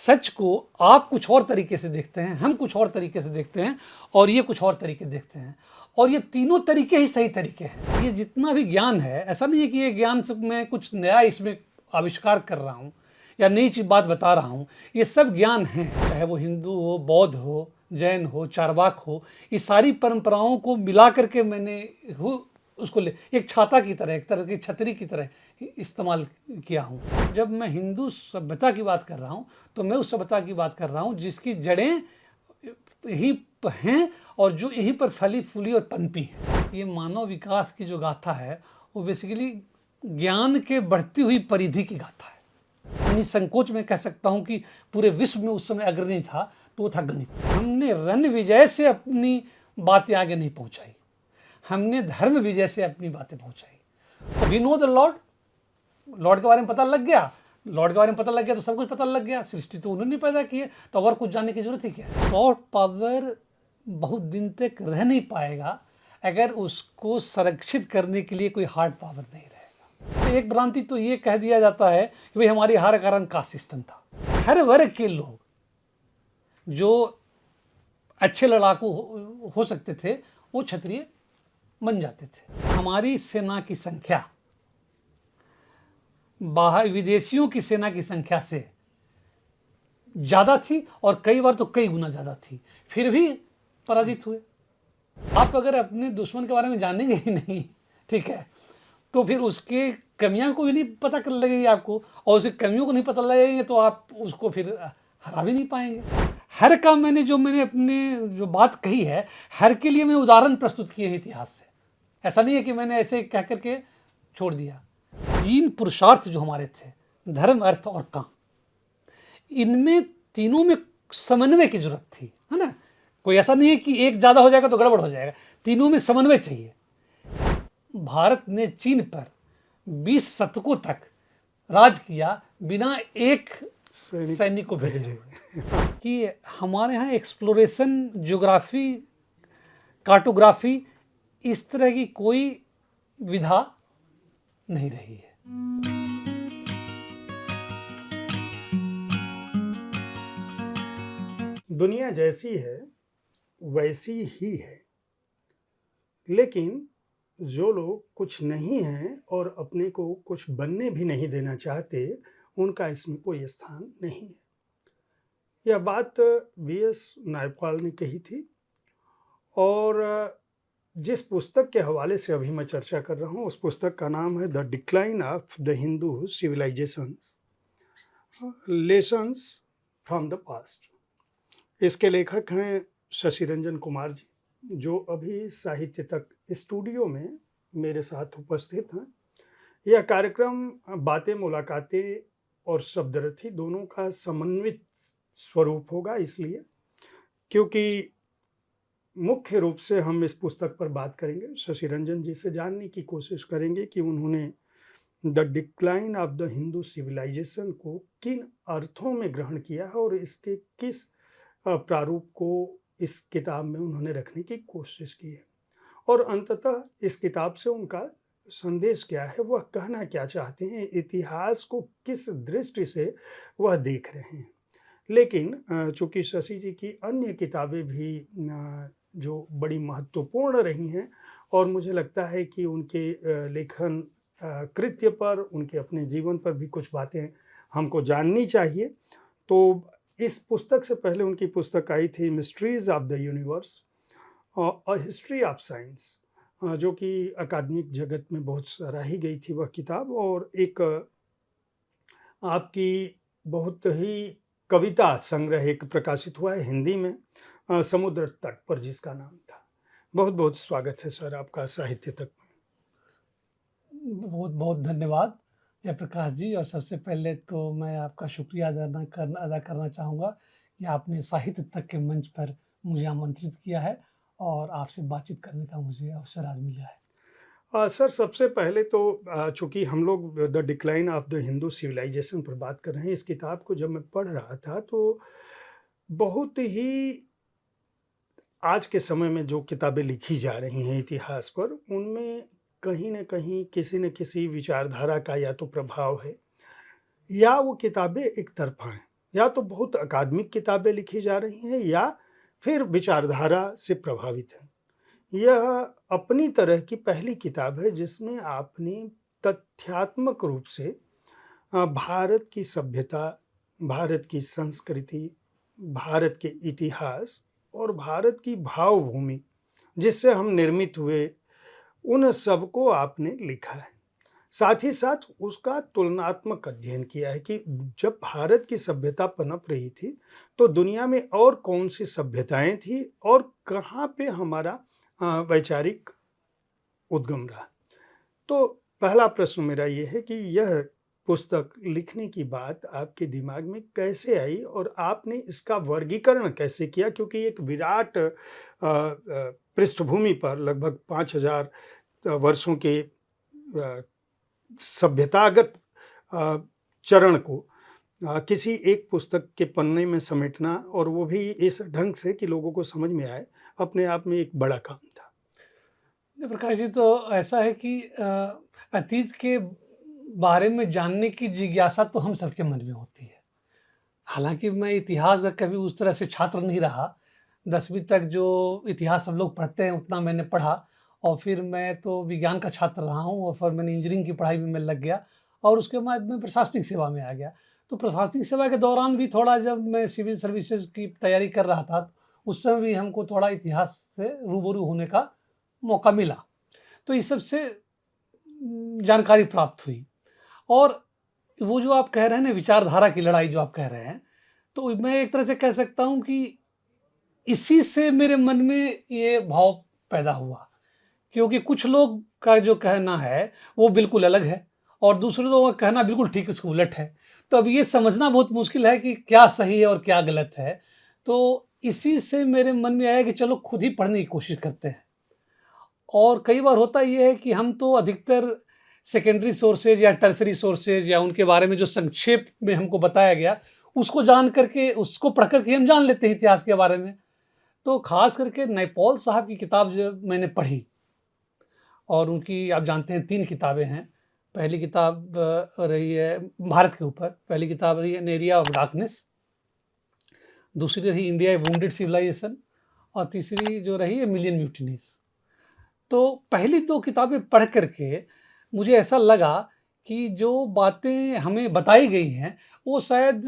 सच को आप कुछ और तरीके से देखते हैं, हम कुछ और तरीके से देखते हैं, और ये कुछ और तरीके देखते हैं, और ये तीनों तरीके ही सही तरीके हैं। ये जितना भी ज्ञान है, ऐसा नहीं है कि ये ज्ञान से मैं कुछ नया इसमें आविष्कार कर रहा हूँ या नई चीज बात बता रहा हूँ। ये सब ज्ञान है, चाहे वो हिंदू हो, बौद्ध हो, जैन हो, चारवाक हो, ये सारी परंपराओं को मिला करके मैंने उसको एक छाता की तरह, एक तरह की छतरी की तरह इस्तेमाल किया हूँ। जब मैं हिंदू सभ्यता की बात कर रहा हूँ तो मैं उस सभ्यता की बात कर रहा हूँ जिसकी जड़ें यही हैं और जो यहीं पर फली फूली और पनपी है। ये मानव विकास की जो गाथा है वो बेसिकली ज्ञान के बढ़ती हुई परिधि की गाथा है। संकोच में कह सकता हूं कि पूरे विश्व में उस समय अग्रणी था तो वो था गणित। हमने रण विजय से अपनी बातें आगे नहीं पहुंचाई, हमने धर्म विजय से अपनी बातें पहुंचाई। We know the lord, lord के बारे में पता लग गया, लॉर्ड के बारे में पता लग गया तो सब कुछ पता लग गया। सृष्टि तो उन्होंने पैदा की है, तो और कुछ जानने की जरूरत ही क्या है। सॉफ्ट पावर बहुत दिन तक रह नहीं पाएगा अगर उसको संरक्षित करने के लिए कोई हार्ड पावर नहीं रहेगा। तो एक भ्रांति तो ये कह दिया जाता है कि भाई हमारी हार का कारण कास्ट सिस्टम था। हर वर्ग के लोग जो अच्छे लड़ाकू हो सकते थे वो क्षत्रिय बन जाते थे। हमारी सेना की संख्या बाहर विदेशियों की सेना की संख्या से ज्यादा थी और कई बार तो कई गुना ज्यादा थी, फिर भी पराजित हुए। आप अगर अपने दुश्मन के बारे में जानेंगे ही नहीं, ठीक है, तो फिर उसके कमियां को भी नहीं पता कर लगेगी आपको, और उसकी कमियों को नहीं पता लगेंगे तो आप उसको फिर हरा भी नहीं पाएंगे। हर का मैंने अपने जो बात कही है, हर के लिए मैंने उदाहरण प्रस्तुत किए हैं इतिहास से। ऐसा नहीं है कि मैंने ऐसे कह करके छोड़ दिया। तीन पुरुषार्थ जो हमारे थे, धर्म, अर्थ और काम, इनमें तीनों में समन्वय की जरूरत थी, है ना। कोई ऐसा नहीं है कि एक ज्यादा हो जाएगा तो गड़बड़ हो जाएगा, तीनों में समन्वय चाहिए। भारत ने चीन पर 20 शतकों तक राज किया बिना एक सैनिक को भेजे हुए। कि हमारे यहाँ एक्सप्लोरेशन, ज्योग्राफी, कार्टोग्राफी, इस तरह की कोई विधा नहीं रही है। दुनिया जैसी है वैसी ही है, लेकिन जो लोग कुछ नहीं हैं और अपने को कुछ बनने भी नहीं देना चाहते, उनका इसमें कोई स्थान नहीं है। यह बात वी.एस. नायपॉल ने कही थी, और जिस पुस्तक के हवाले से अभी मैं चर्चा कर रहा हूँ उस पुस्तक का नाम है the decline of the Hindu civilisation, lessons from the past. इसके लेखक हैं शशि रंजन कुमार जी, जो अभी साहित्य तक स्टूडियो में मेरे साथ उपस्थित हैं। यह कार्यक्रम बातें, मुलाकातें और शब्दरथी दोनों का समन्वित स्वरूप होगा, इसलिए क्योंकि मुख्य रूप से हम इस पुस्तक पर बात करेंगे। शशि रंजन जी से जानने की कोशिश करेंगे कि उन्होंने the decline of the Hindu civilisation को किन अर्थों में ग्रहण किया है और इसके किस प्रारूप को इस किताब में उन्होंने रखने की कोशिश की है, और अंततः इस किताब से उनका संदेश क्या है, वह कहना क्या चाहते हैं, इतिहास को किस दृष्टि से वह देख रहे हैं। लेकिन चूंकि शशि जी की अन्य किताबें भी जो बड़ी महत्वपूर्ण रही हैं और मुझे लगता है कि उनके लेखन कृत्य पर, उनके अपने जीवन पर भी कुछ बातें हमको जाननी चाहिए, तो इस पुस्तक से पहले उनकी पुस्तक आई थी mysteries of the universe, a history of science, जो कि अकादमिक जगत में बहुत सराही गई थी वह किताब, और एक आपकी बहुत ही कविता संग्रह एक प्रकाशित हुआ है हिंदी में, समुद्र तट पर, जिसका नाम था। बहुत बहुत स्वागत है सर आपका साहित्य तक में। बहुत बहुत धन्यवाद जयप्रकाश जी। और सबसे पहले तो मैं आपका शुक्रिया अदा करना चाहूँगा कि आपने साहित्य तक के मंच पर मुझे आमंत्रित किया है और आपसे बातचीत करने का मुझे अवसर आज मिला है। सर, सबसे पहले तो चूँकि हम लोग the decline of the Hindu civilisation पर बात कर रहे हैं, इस किताब को जब मैं पढ़ रहा था तो बहुत ही आज के समय में जो किताबें लिखी जा रही हैं इतिहास पर, उनमें कहीं न कहीं किसी न किसी विचारधारा का या तो प्रभाव है, या वो किताबें एक तरफ़ा हैं। या तो बहुत अकादमिक किताबें लिखी जा रही हैं या फिर विचारधारा से प्रभावित हैं। यह अपनी तरह की पहली किताब है जिसमें आपने तथ्यात्मक रूप से भारत की सभ्यता, भारत की संस्कृति, भारत के इतिहास और भारत की भावभूमि जिससे हम निर्मित हुए, उन सबको आपने लिखा है। साथ ही साथ उसका तुलनात्मक अध्ययन किया है कि जब भारत की सभ्यता पनप रही थी, तो दुनिया में और कौन सी सभ्यताएं थी और कहाँ पे हमारा वैचारिक उद्गम रहा। तो पहला प्रश्न मेरा ये है कि यह पुस्तक लिखने की बात आपके दिमाग में कैसे आई और आपने इसका वर्गीकरण कैसे किया? क्योंकि एक विराट पृष्ठभूमि पर लगभग 5000 वर्षों के सभ्यतागत चरण को किसी एक पुस्तक के पन्ने में समेटना और वो भी इस ढंग से कि लोगों को समझ में आए, अपने आप में एक बड़ा काम था। प्रकाश जी, तो ऐसा है कि अतीत के बारे में जानने की जिज्ञासा तो हम सबके मन में होती है। हालांकि मैं इतिहास का कभी उस तरह से छात्र नहीं रहा। 10वीं तक जो इतिहास सब लोग पढ़ते हैं उतना मैंने पढ़ा, और फिर मैं तो विज्ञान का छात्र रहा हूँ और फिर मैंने इंजीनियरिंग की पढ़ाई में मैं लग गया और उसके बाद मैं प्रशासनिक सेवा में आ गया। तो प्रशासनिक सेवा के दौरान भी थोड़ा, जब मैं सिविल सर्विसेज की तैयारी कर रहा था, उस समय भी हमको थोड़ा इतिहास से रूबरू होने का मौका मिला। तो इस सब से जानकारी प्राप्त हुई। और वो जो आप कह रहे हैं ना, विचारधारा की लड़ाई जो आप कह रहे हैं, तो मैं एक तरह से कह सकता हूँ कि इसी से मेरे मन में ये भाव पैदा हुआ। क्योंकि कुछ लोग का जो कहना है वो बिल्कुल अलग है और दूसरे लोगों का कहना बिल्कुल ठीक उसके उलट है। तो अब ये समझना बहुत मुश्किल है कि क्या सही है और क्या गलत है। तो इसी से मेरे मन में आया कि चलो खुद ही पढ़ने की कोशिश करते हैं। और कई बार होता ये है कि हम तो अधिकतर सेकेंडरी सोर्सेज या टर्सरी सोर्सेज या उनके बारे में जो संक्षेप में हमको बताया गया, उसको जान करके, उसको पढ़ करके हम जान लेते हैं इतिहास के बारे में। तो खास करके नैपॉल साहब की किताब जब मैंने पढ़ी, और उनकी आप जानते हैं 3 किताबें हैं। पहली किताब रही है भारत के ऊपर, पहली किताब रही है एन एरिया ऑफ डार्कनेस, दूसरी रही इंडिया ए वुंडेड सिविलाइजेशन, और तीसरी जो रही है मिलियन म्यूटिनीज। तो पहली 2 किताबें पढ़ करके मुझे ऐसा लगा कि जो बातें हमें बताई गई हैं वो शायद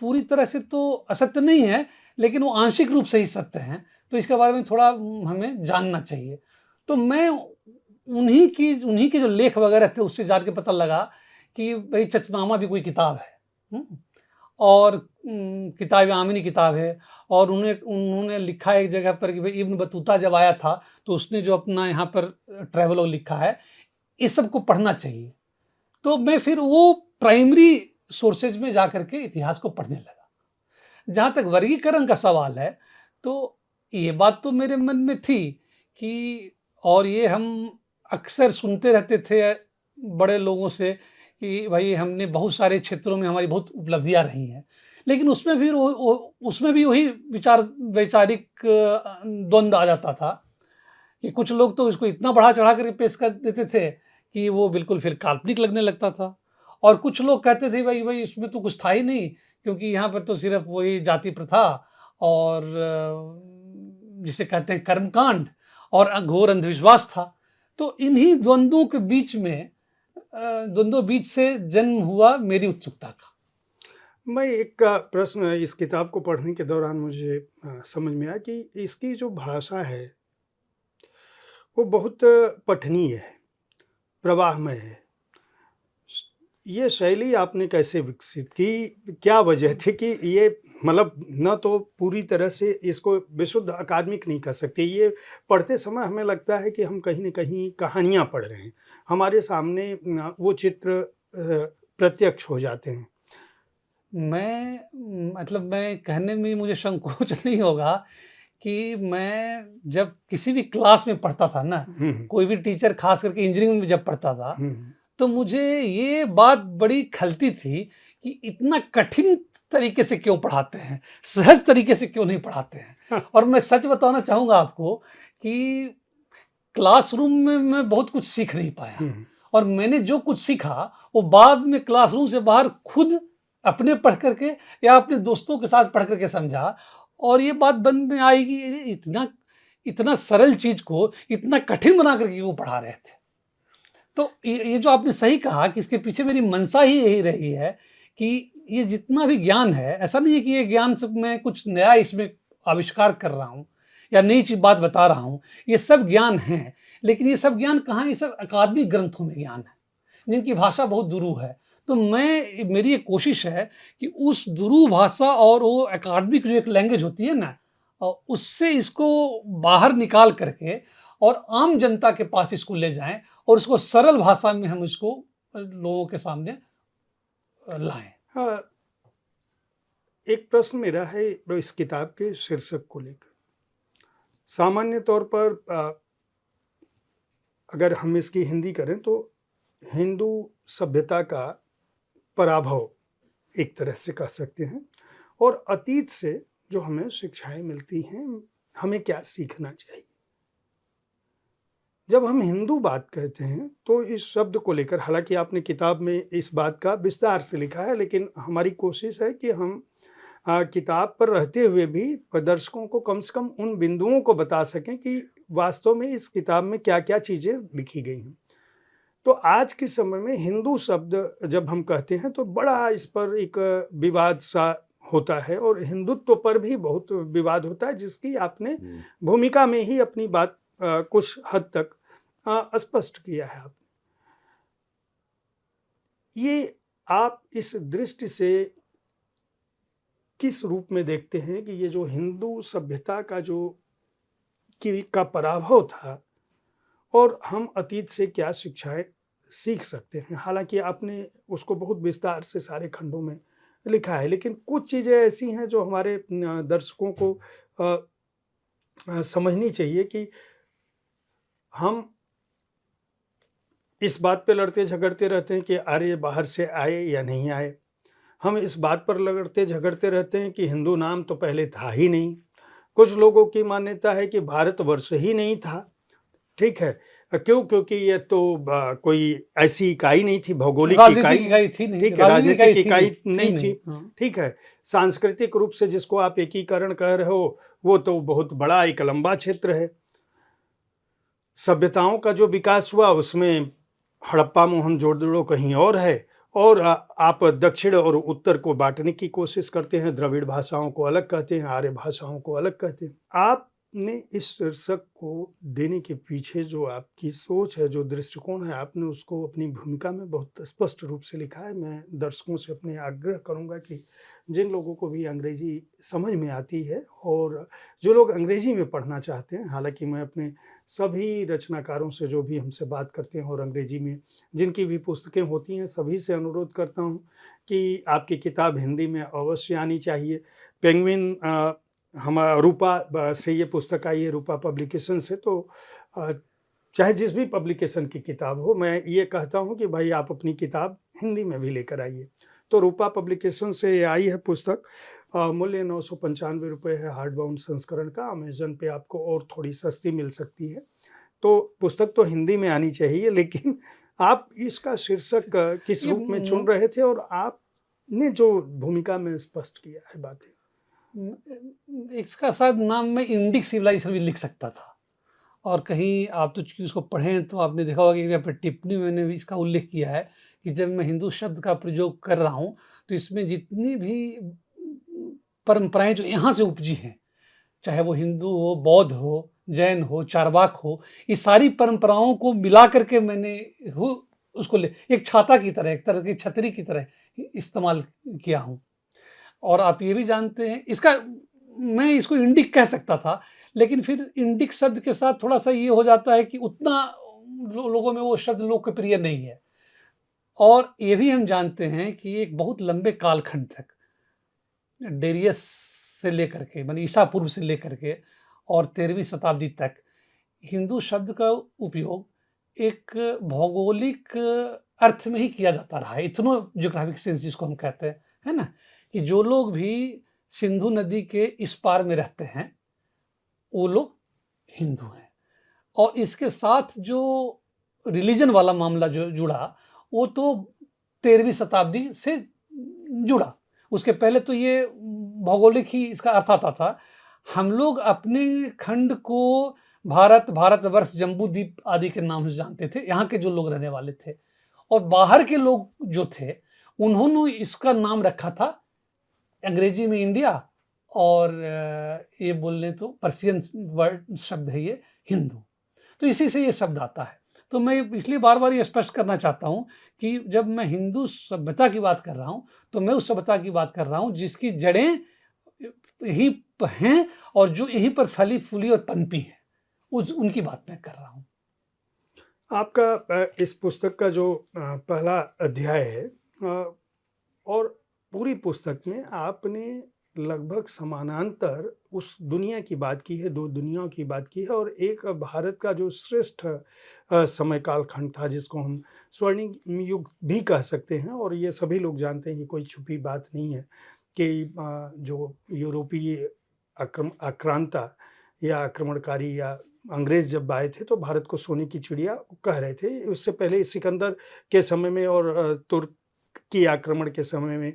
पूरी तरह से तो असत्य नहीं है, लेकिन वो आंशिक रूप से ही सत्य हैं। तो इसके बारे में थोड़ा हमें जानना चाहिए। तो मैं उन्हीं के जो लेख वगैरह थे उससे जान के पता लगा कि भई चचनामा भी कोई किताब है। और किताब आमिनी किताब है। और उन्होंने लिखा है एक जगह पर कि भाई इब्न बतूता जब आया था तो उसने जो अपना यहाँ पर ट्रैवलॉग लिखा है, इस सब को पढ़ना चाहिए। तो मैं फिर वो प्राइमरी सोर्सेज में जा करके इतिहास को पढ़ने लगा। जहाँ तक वर्गीकरण का सवाल है, तो ये बात तो मेरे मन में थी कि, और ये हम अक्सर सुनते रहते थे बड़े लोगों से कि भाई हमने बहुत सारे क्षेत्रों में हमारी बहुत उपलब्धियाँ रही हैं। लेकिन उसमें फिर उसमें भी वही वैचारिक द्वंद्व आ जाता था कि कुछ लोग तो इसको इतना बढ़ा चढ़ा करके पेश कर देते थे कि वो बिल्कुल फिर काल्पनिक लगने लगता था। और कुछ लोग कहते थे भाई इसमें तो कुछ था ही नहीं, क्योंकि यहाँ पर तो सिर्फ वही जाति प्रथा और जिसे कहते हैं कर्मकांड और घोर अंधविश्वास था। तो इन्हीं द्वंद्वों बीच से जन्म हुआ मेरी उत्सुकता का। मैं एक प्रश्न इस किताब को पढ़ने के दौरान मुझे समझ में आया कि इसकी जो भाषा है वो बहुत पठनीय है, प्रवाहमय है। ये शैली आपने कैसे विकसित की? क्या वजह थी कि ये, मतलब न तो पूरी तरह से इसको विशुद्ध अकादमिक नहीं कर सकते, ये पढ़ते समय हमें लगता है कि हम कहीं न कहीं कहानियाँ पढ़ रहे हैं, हमारे सामने वो चित्र प्रत्यक्ष हो जाते हैं। मैं कहने में मुझे संकोच नहीं होगा कि मैं जब किसी भी क्लास में पढ़ता था ना, कोई भी टीचर खास करके इंजीनियरिंग में जब पढ़ता था, तो मुझे ये बात बड़ी खलती थी कि इतना कठिन तरीके से क्यों पढ़ाते हैं, सहज तरीके से क्यों नहीं पढ़ाते हैं। और मैं सच बताना चाहूँगा आपको कि क्लासरूम में मैं बहुत कुछ सीख नहीं पाया, और मैंने जो कुछ सीखा वो बाद में क्लासरूम से बाहर खुद अपने पढ़ करके या अपने दोस्तों के साथ पढ़ करके समझा, और ये बात मन में आई कि ये इतना इतना सरल चीज़ को इतना कठिन बना करके वो पढ़ा रहे थे। तो ये जो आपने सही कहा कि इसके पीछे मेरी मंशा ही यही रही है कि ये जितना भी ज्ञान है, ऐसा नहीं है कि ये ज्ञान सब मैं कुछ नया इसमें आविष्कार कर रहा हूँ या नई चीज़ बात बता रहा हूँ। ये सब ज्ञान है, लेकिन ये सब ज्ञान कहाँ है, ये सब अकादमिक ग्रंथों में ज्ञान है, जिनकी भाषा बहुत दुरूह है। तो मेरी ये कोशिश है कि उस दुरूह भाषा और वो अकादमिक जो एक लैंग्वेज होती है ना, उससे इसको बाहर निकाल करके और आम जनता के पास इसको ले जाएँ और उसको सरल भाषा में हम इसको लोगों के सामने लाएँ। हाँ, एक प्रश्न मेरा है इस किताब के शीर्षक को लेकर। सामान्य तौर पर अगर हम इसकी हिंदी करें तो हिंदू सभ्यता का पराभव एक तरह से कह सकते हैं, और अतीत से जो हमें शिक्षाएं मिलती हैं, हमें क्या सीखना चाहिए। जब हम हिंदू बात कहते हैं तो इस शब्द को लेकर, हालांकि आपने किताब में इस बात का विस्तार से लिखा है, लेकिन हमारी कोशिश है कि हम किताब पर रहते हुए भी दर्शकों को कम से कम उन बिंदुओं को बता सकें कि वास्तव में इस किताब में क्या क्या चीज़ें लिखी गई हैं। तो आज के समय में हिंदू शब्द जब हम कहते हैं तो बड़ा इस पर एक विवाद सा होता है, और हिंदुत्व पर भी बहुत विवाद होता है, जिसकी आपने भूमिका में ही अपनी बात कुछ हद तक स्पष्ट किया है। ये आप इस दृष्टि से किस रूप में देखते हैं कि ये जो हिंदू सभ्यता का का पराभव था, और हम अतीत से क्या शिक्षाएं सीख सकते हैं। हालांकि आपने उसको बहुत विस्तार से सारे खंडों में लिखा है, लेकिन कुछ चीज़ें ऐसी हैं जो हमारे दर्शकों को समझनी चाहिए कि हम इस बात पे लड़ते झगड़ते रहते हैं कि आर्य बाहर से आए या नहीं आए। हम इस बात पर लड़ते झगड़ते रहते हैं कि हिंदू नाम तो पहले था ही नहीं। कुछ लोगों की मान्यता है कि भारतवर्ष ही नहीं था। ठीक है, क्यों? क्योंकि ये तो कोई ऐसी इकाई नहीं थी, भौगोलिक राजनीतिक इकाई, इकाई थी नहीं, ठीक है, राजनीतिक इकाई थी नहीं थी। हाँ। ठीक है, सांस्कृतिक रूप से जिसको आप एकीकरण कह रहे हो, वो तो बहुत बड़ा एक लंबा क्षेत्र है। सभ्यताओं का जो विकास हुआ उसमें हड़प्पा मोहनजोदड़ो कहीं और है, और आप दक्षिण और उत्तर को बांटने की कोशिश करते हैं। द्रविड़ भाषाओं को अलग कहते हैं, आर्य भाषाओं को अलग कहते हैं। आपने इस शीर्षक को देने के पीछे जो आपकी सोच है, जो दृष्टिकोण है, आपने उसको अपनी भूमिका में बहुत स्पष्ट रूप से लिखा है। मैं दर्शकों से अपने आग्रह करूंगा कि जिन लोगों को भी अंग्रेजी समझ में आती है और जो लोग अंग्रेजी में पढ़ना चाहते हैं, हालांकि मैं अपने सभी रचनाकारों से जो भी हमसे बात करते हैं और अंग्रेजी में जिनकी भी पुस्तकें होती हैं, सभी से अनुरोध करता हूं कि आपकी किताब हिंदी में अवश्य आनी चाहिए। पेंगुइन रूपा से ये पुस्तक आई है, रूपा पब्लिकेशन से। तो चाहे जिस भी पब्लिकेशन की किताब हो, मैं ये कहता हूं कि भाई आप अपनी किताब हिंदी में भी लेकर आइए। तो रूपा पब्लिकेशन से आई है पुस्तक। मूल्य 995 रुपये है हार्ड बाउंड संस्करण का। अमेजन पे आपको और थोड़ी सस्ती मिल सकती है। तो पुस्तक तो हिंदी में आनी चाहिए, लेकिन आप इसका शीर्षक किस रूप में चुन रहे थे, और आपने जो भूमिका में स्पष्ट किया है बातें। इसका शायद नाम मैं इंडिक सिविलाइजेशन भी लिख सकता था, और कहीं आप तो चूंकि उसको पढ़ें तो आपने देखा होगा कि यहाँ पर टिप्पणी मैंने भी इसका उल्लेख किया है कि जब मैं हिंदू शब्द का प्रयोग कर रहा हूँ तो इसमें जितनी भी परंपराएं जो यहाँ से उपजी हैं, चाहे वो हिंदू हो, बौद्ध हो, जैन हो, चारवाक हो, ये सारी परंपराओं को मिला करके मैंने उसको एक छाता की तरह, एक तरह की छतरी की तरह इस्तेमाल किया हूँ। और आप ये भी जानते हैं, इसका मैं इसको इंडिक कह सकता था, लेकिन फिर इंडिक शब्द के साथ थोड़ा सा ये हो जाता है कि उतना लोगों में वो शब्द लोकप्रिय नहीं है। और ये भी हम जानते हैं कि एक बहुत लंबे कालखंड तक, डेरियस से लेकर के मानी ईसा पूर्व से लेकर के और 13वीं शताब्दी तक हिंदू शब्द का उपयोग एक भौगोलिक अर्थ में ही किया जाता रहा है। इथनो जियोग्राफिक सेंस जिसको हम कहते हैं, है ना, कि जो लोग भी सिंधु नदी के इस पार में रहते हैं वो लोग हिंदू हैं। और इसके साथ जो रिलीजन वाला मामला जो जुड़ा, वो तो 13वीं शताब्दी से जुड़ा। उसके पहले तो ये भौगोलिक ही इसका अर्थ आता था। हम लोग अपने खंड को भारत, भारतवर्ष, जम्बूद्वीप आदि के नाम से जानते थे, यहाँ के जो लोग रहने वाले थे। और बाहर के लोग जो थे, उन्होंने इसका नाम रखा था अंग्रेजी में इंडिया, और ये बोलने तो पर्शियन वर्ड शब्द है ये, हिंदू। तो इसी से ये शब्द आता है। तो मैं इसलिए बार बार ये स्पष्ट करना चाहता हूँ कि जब मैं हिंदू सभ्यता की बात कर रहा हूँ, तो मैं उस सभ्यता की बात कर रहा हूँ जिसकी जड़ें यहीं हैं और जो यहीं पर फली फूली और पनपी है, उनकी बात मैं कर रहा हूँ। आपका इस पुस्तक का जो पहला अध्याय है, और पूरी पुस्तक में आपने लगभग समानांतर उस दुनिया की बात की है, दो दुनियाओं की बात की है, और एक भारत का जो श्रेष्ठ समय काल खंड था, जिसको हम स्वर्णिम युग भी कह सकते हैं। और ये सभी लोग जानते हैं कि कोई छुपी बात नहीं है कि जो यूरोपीय आक्रांता या आक्रमणकारी या अंग्रेज जब आए थे तो भारत को सोने की चिड़िया कह रहे थे। उससे पहले सिकंदर के समय में और तुर्क की आक्रमण के समय में,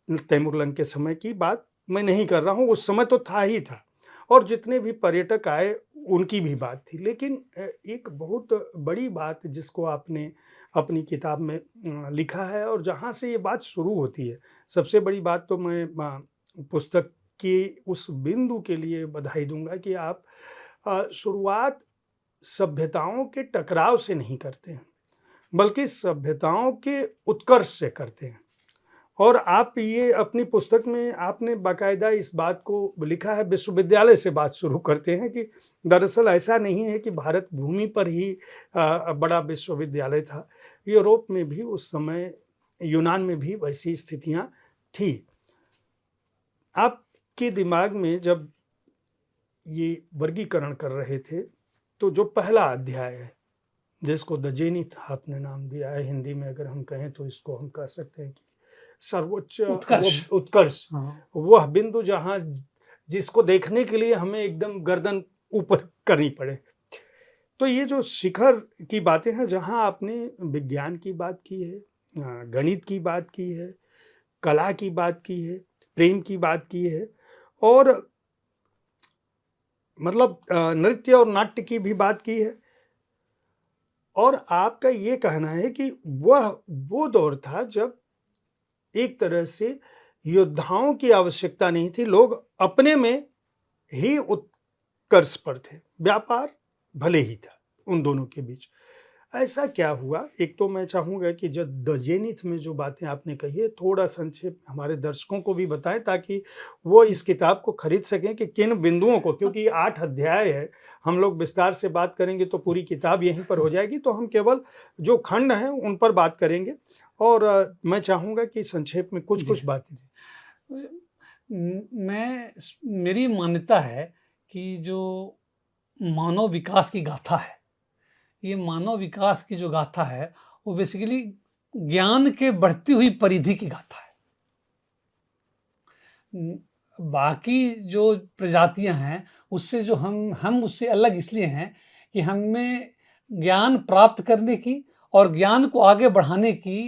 तैमुरलंग के समय की बात मैं नहीं कर रहा हूँ, उस समय तो था ही था, और जितने भी पर्यटक आए उनकी भी बात थी। लेकिन एक बहुत बड़ी बात जिसको आपने अपनी किताब में लिखा है और जहाँ से ये बात शुरू होती है, सबसे बड़ी बात तो मैं पुस्तक की उस बिंदु के लिए बधाई दूंगा कि आप शुरुआत सभ्यताओं के टकराव से नहीं करते हैं, बल्कि सभ्यताओं के उत्कर्ष से करते हैं। और आप ये अपनी पुस्तक में आपने बाकायदा इस बात को लिखा है, विश्वविद्यालय से बात शुरू करते हैं कि दरअसल ऐसा नहीं है कि भारत भूमि पर ही बड़ा विश्वविद्यालय था, यूरोप में भी उस समय, यूनान में भी वैसी स्थितियां थी। आपके दिमाग में जब ये वर्गीकरण कर रहे थे, तो जो पहला अध्याय है जिसको द जेनिथ आपने नाम दिया है, हिंदी में अगर हम कहें तो इसको हम कह सकते हैं कि सर्वोच्च उत्कर्ष, वह बिंदु जहां जिसको देखने के लिए हमें एकदम गर्दन ऊपर करनी पड़े। तो ये जो शिखर की बातें हैं, जहां आपने विज्ञान की बात की है, गणित की बात की है, कला की बात की है, प्रेम की बात की है, और मतलब नृत्य और नाट्य की भी बात की है। और आपका ये कहना है कि वह वो दौर था जब एक तरह से योद्धाओं की आवश्यकता नहीं थी, लोग अपने में ही उत्कर्ष पर थे, व्यापार भले ही था उन दोनों के बीच। ऐसा क्या हुआ? एक तो मैं चाहूँगा कि जब द जेनिथ में जो बातें आपने कही है, थोड़ा संक्षेप हमारे दर्शकों को भी बताएं ताकि वो इस किताब को खरीद सकें कि किन बिंदुओं को, क्योंकि 8 अध्याय है, हम लोग विस्तार से बात करेंगे तो पूरी किताब यहीं पर हो जाएगी, तो हम केवल जो खंड हैं उन पर बात करेंगे। और मैं चाहूँगा कि संक्षेप में कुछ बातें। मेरी मान्यता है कि जो मानव विकास की गाथा है, ये मानव विकास की जो गाथा है, वो बेसिकली ज्ञान के बढ़ती हुई परिधि की गाथा है। बाकी जो प्रजातियां हैं उससे जो हम उससे अलग इसलिए हैं कि हमें ज्ञान प्राप्त करने की और ज्ञान को आगे बढ़ाने की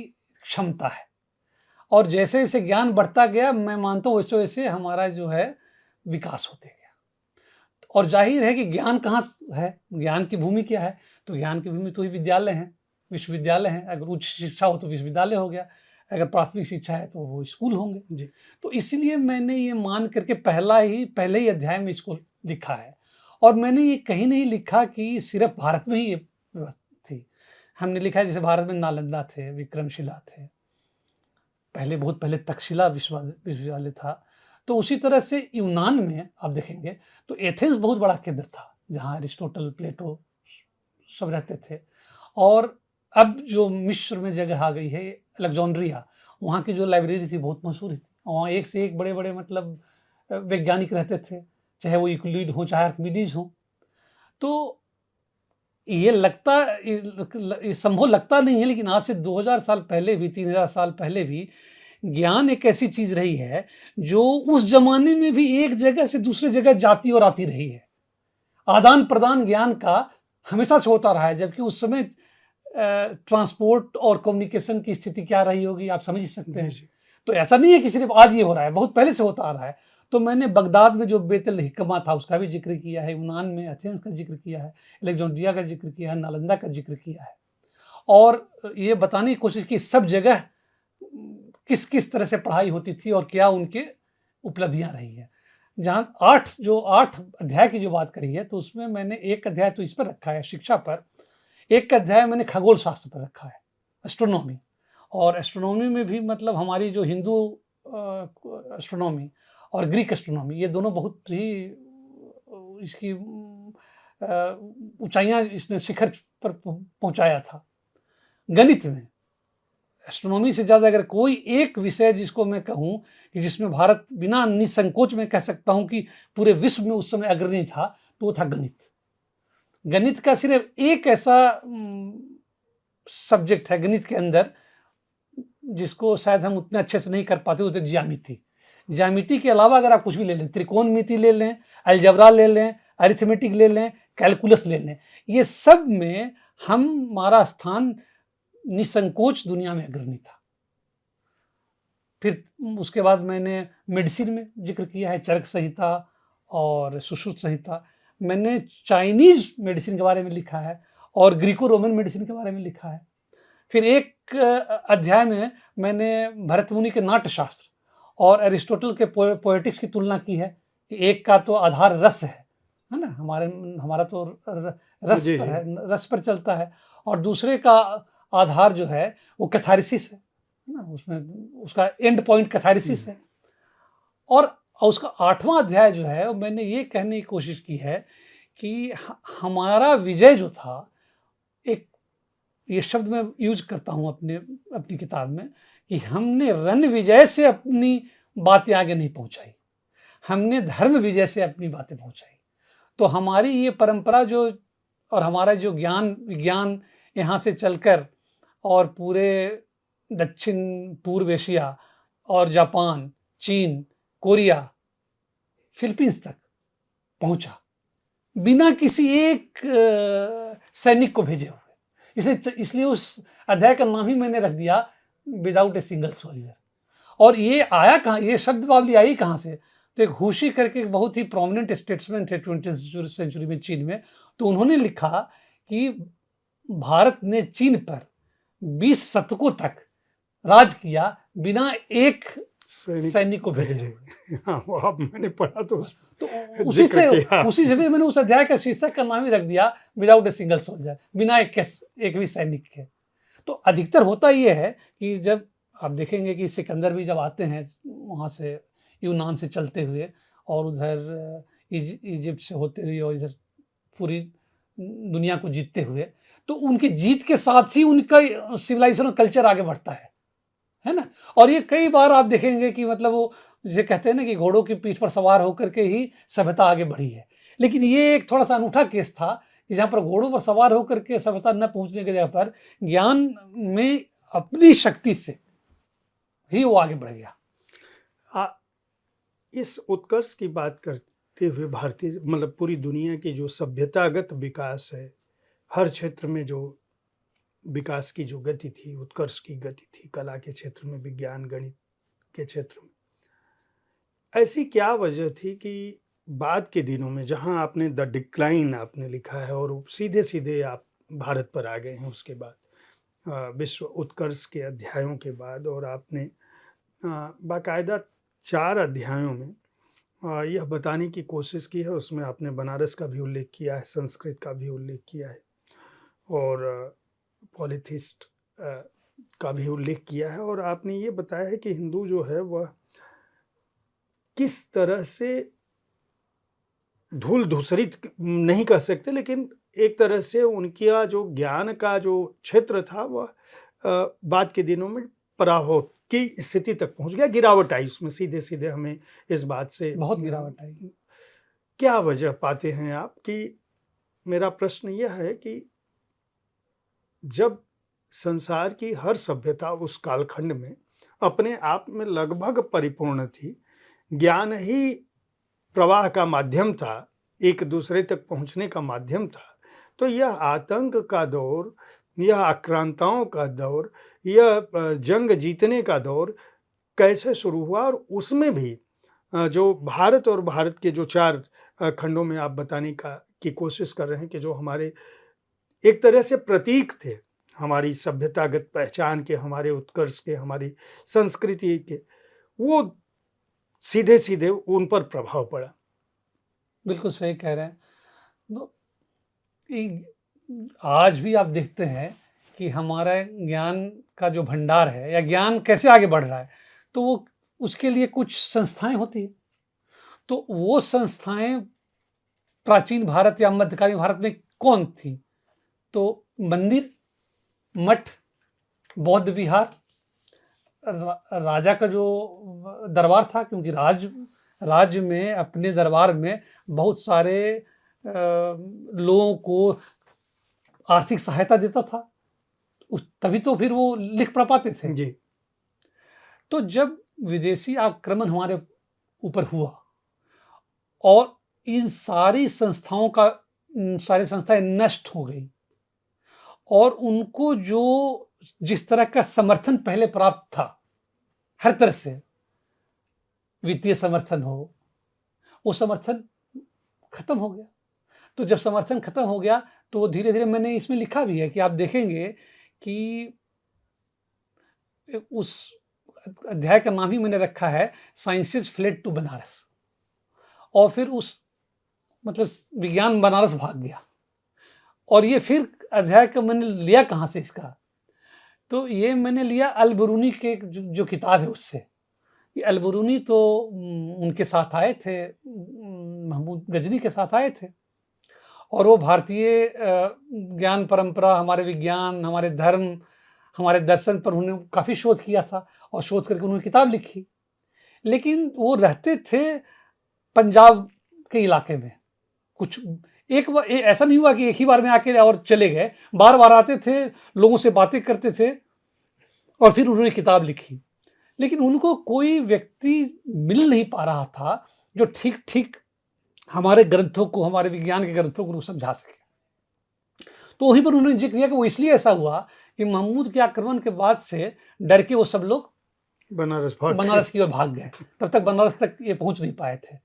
क्षमता है। और जैसे जैसे ज्ञान बढ़ता गया, मैं मानता हूँ वैसे वैसे हमारा जो है विकास होते गया। और जाहिर है कि ज्ञान कहाँ है, ज्ञान की भूमि क्या है? तो ज्ञान की भूमि तो ही विद्यालय है, विश्वविद्यालय है। अगर उच्च शिक्षा हो तो विश्वविद्यालय हो गया, अगर प्राथमिक शिक्षा है तो वो स्कूल होंगे जी। तो इसीलिए मैंने ये मान करके पहले ही अध्याय में इसको लिखा है। और मैंने ये कहीं नहीं लिखा कि सिर्फ भारत में ही ये व्यवस्था थी। हमने लिखा है जैसे भारत में नालंदा थे, विक्रमशिला थे, बहुत पहले तक्षशिला विश्वविद्यालय था। तो उसी तरह से यूनान में आप देखेंगे तो एथेंस बहुत बड़ा केंद्र था, जहाँ अरिस्टोटल, प्लेटो सब रहते थे। और अब जो मिस्र में जगह आ गई है अलेक्जेंड्रिया, वहाँ की जो लाइब्रेरी थी बहुत मशहूर थी। वहाँ एक से एक बड़े बड़े मतलब वैज्ञानिक रहते थे, चाहे वो यूक्लिड हो चाहे आर्किमिडीज हो। तो ये संभव लगता नहीं है, लेकिन आज से 2000 साल पहले भी, 3000 साल पहले भी ज्ञान एक ऐसी चीज रही है जो उस जमाने में भी एक जगह से दूसरे जगह जाती और आती रही है। आदान प्रदान ज्ञान का हमेशा से होता रहा है, जबकि उस समय ट्रांसपोर्ट और कम्युनिकेशन की स्थिति क्या रही होगी आप समझ सकते हैं। तो ऐसा नहीं है कि सिर्फ आज ये हो रहा है, बहुत पहले से होता आ रहा है। तो मैंने बगदाद में जो बेतुल हिकमा था उसका भी जिक्र किया है, यूनान में एथेंस का जिक्र किया है, अलेक्जेंड्रिया का जिक्र किया है, नालंदा का जिक्र किया है, और ये बताने की कोशिश की सब जगह किस किस तरह से पढ़ाई होती थी और क्या उनके उपलब्धियां रही है। जहाँ 8 अध्याय की जो बात करी है, तो उसमें मैंने एक अध्याय तो इस पर रखा है, शिक्षा पर, एक अध्याय मैंने खगोल शास्त्र पर रखा है, एस्ट्रोनॉमी। और एस्ट्रोनॉमी में भी मतलब हमारी जो हिंदू एस्ट्रोनॉमी और ग्रीक एस्ट्रोनॉमी, ये दोनों बहुत ही इसकी ऊंचाइयां इसने शिखर पर पहुंचाया था। गणित में एस्ट्रोनॉमी से ज़्यादा अगर कोई एक विषय जिसको मैं कहूँ कि जिसमें भारत बिना निसंकोच में कह सकता हूँ कि पूरे विश्व में उस समय अग्रणी था, तो वो था गणित। गणित का सिर्फ एक ऐसा सब्जेक्ट है गणित के अंदर जिसको शायद हम उतने अच्छे से नहीं कर पाते, वो तो ज्यामिति। ज्यामिति के अलावा अगर आप कुछ भी ले लें, त्रिकोणमिति ले लें, अलजबरा ले लें, अरिथमेटिक ले लें, कैलकुलस ले लें, ये सब में हमारा स्थान निसंकोच दुनिया में अग्रणी था। फिर उसके बाद मैंने मेडिसिन में जिक्र किया है, चरक संहिता और सुश्रुत संहिता। मैंने चाइनीज मेडिसिन के बारे में लिखा है और ग्रीको रोमन मेडिसिन के बारे में लिखा है। फिर एक अध्याय में मैंने भरत मुनि के नाट्यशास्त्र और एरिस्टोटल के पोएटिक्स की तुलना की है कि एक का तो आधार रस है ना, हमारा तो रस जी, पर जी। है, रस पर चलता है, और दूसरे का आधार जो है वो कैथारिसिस है ना, उसमें उसका एंड पॉइंट कैथारिसिस है। और उसका 8वां अध्याय जो है, मैंने ये कहने की कोशिश की है कि हमारा विजय जो था, एक ये शब्द मैं यूज करता हूं अपनी किताब में कि हमने रण विजय से अपनी बातें आगे नहीं पहुंचाई, हमने धर्म विजय से अपनी बातें पहुंचाई। तो हमारी ये परंपरा जो और हमारा जो ज्ञान विज्ञान यहाँ से चलकर और पूरे दक्षिण पूर्व एशिया और जापान, चीन, कोरिया, फिलीपींस तक पहुंचा बिना किसी एक सैनिक को भेजे हुए। इसलिए उस अध्याय का नाम ही मैंने रख दिया विदाउट ए सिंगल सोल्जर। और ये आया कहाँ, ये शब्दावली आई कहाँ से? तो एक हुशी करके एक बहुत ही प्रोमिनेंट स्टेट्समैन थे 20वीं सेंचुरी में चीन में, तो उन्होंने लिखा कि भारत ने चीन पर 20 शतकों तक राज किया बिना एक सैनिक को भेजे हुए। हाँ, वो अब मैंने पढ़ा तो उसी किया। से भी मैंने उस अध्याय का शीर्षक का नाम ही रख दिया विदाउट ए सिंगल सोल्जर, बिना एक भी सैनिक के। तो अधिकतर होता ये है कि जब आप देखेंगे कि सिकंदर भी जब आते हैं वहाँ से यूनान से चलते हुए और उधर इजिप्ट से होते हुए और इधर पूरी दुनिया को जीतते हुए, तो उनकी जीत के साथ ही उनका सिविलाइजेशन और कल्चर आगे बढ़ता है ना। और ये कई बार आप देखेंगे कि मतलब वो जिसे कहते हैं ना कि घोड़ों की पीठ पर सवार होकर के ही सभ्यता आगे बढ़ी है। लेकिन ये एक थोड़ा सा अनूठा केस था कि जहाँ पर घोड़ों पर सवार होकर के सभ्यता न पहुंचने की जगह पर ज्ञान में अपनी शक्ति से ही वो आगे बढ़ गया। इस उत्कर्ष की बात करते हुए भारतीय मतलब पूरी दुनिया की जो सभ्यतागत विकास है, हर क्षेत्र में जो विकास की जो गति थी, उत्कर्ष की गति थी, कला के क्षेत्र में, विज्ञान गणित के क्षेत्र में, ऐसी क्या वजह थी कि बाद के दिनों में जहां आपने द डिक्लाइन आपने लिखा है और सीधे सीधे आप भारत पर आ गए हैं उसके बाद विश्व उत्कर्ष के अध्यायों के बाद, और आपने बाकायदा 4 अध्यायों में यह बताने की कोशिश की है, उसमें आपने बनारस का भी उल्लेख किया है, संस्कृत का भी उल्लेख किया है और पॉलिथिस्ट का भी उल्लेख किया है, और आपने ये बताया है कि हिंदू जो है वह किस तरह से धूल धूसरित नहीं कह सकते, लेकिन एक तरह से उनका जो ज्ञान का जो क्षेत्र था वह बाद के दिनों में पराभव की स्थिति तक पहुंच गया, गिरावट आई उसमें, सीधे सीधे हमें इस बात से बहुत गिरावट आई। क्या वजह पाते हैं आप? कि मेरा प्रश्न यह है कि जब संसार की हर सभ्यता उस कालखंड में अपने आप में लगभग परिपूर्ण थी, ज्ञान ही प्रवाह का माध्यम था, एक दूसरे तक पहुंचने का माध्यम था, तो यह आतंक का दौर, यह आक्रांताओं का दौर, यह जंग जीतने का दौर कैसे शुरू हुआ, और उसमें भी जो भारत और भारत के जो 4 खंडों में आप बताने की कोशिश कर रहे हैं कि जो हमारे एक तरह से प्रतीक थे, हमारी सभ्यतागत पहचान के, हमारे उत्कर्ष के, हमारी संस्कृति के, वो सीधे-सीधे उन पर प्रभाव पड़ा। बिल्कुल सही कह रहे हैं। तो आज भी आप देखते हैं कि हमारा ज्ञान का जो भंडार है या ज्ञान कैसे आगे बढ़ रहा है, तो वो उसके लिए कुछ संस्थाएं होती हैं। तो वो संस्थाएं प्राचीन भारत या मध्यकालीन भारत में कौन थी? तो मंदिर, मठ, बौद्ध विहार, राजा का जो दरबार था, क्योंकि राज्य में अपने दरबार में बहुत सारे लोगों को आर्थिक सहायता देता था, तभी तो फिर वो लिख पढ़ पाते थे। जी। तो जब विदेशी आक्रमण हमारे ऊपर हुआ और इन सारी संस्थाएं नष्ट हो गई, और उनको जिस तरह का समर्थन पहले प्राप्त था, हर तरह से वित्तीय समर्थन हो, वो समर्थन खत्म हो गया। तो जब समर्थन खत्म हो गया तो वो धीरे-धीरे, मैंने इसमें लिखा भी है कि आप देखेंगे कि उस अध्याय का नाम ही मैंने रखा है साइंसेस फ्लेड टू बनारस। और फिर विज्ञान बनारस भाग गया। और ये फिर अध्याय का मैंने लिया कहाँ से इसका? तो ये मैंने लिया अल-बरूनी के जो किताब है उससे। ये अल-बरूनी तो उनके साथ आए थे, महमूद गजनी के साथ आए थे, और वो भारतीय ज्ञान परंपरा, हमारे विज्ञान, हमारे धर्म, हमारे दर्शन पर उन्होंने काफ़ी शोध किया था, और शोध करके उन्होंने किताब लिखी। लेकिन वो रहते थे पंजाब के इलाके में। ऐसा नहीं हुआ कि एक ही बार में आके और चले गए, बार-बार आते थे, लोगों से बातें करते थे, और फिर उन्होंने किताब लिखी। लेकिन उनको कोई व्यक्ति मिल नहीं पा रहा था जो ठीक-ठीक हमारे ग्रंथों को, हमारे विज्ञान के ग्रंथों को समझा सके। तो वहीं पर उन्होंने जिक्र किया कि वो इसलिए ऐसा हुआ कि महमूद के आक्रमण के बाद से डर के वो सब लोग बनारस की ओर भाग गए। तब तक बनारस तक ये पहुंच नहीं पाए थे।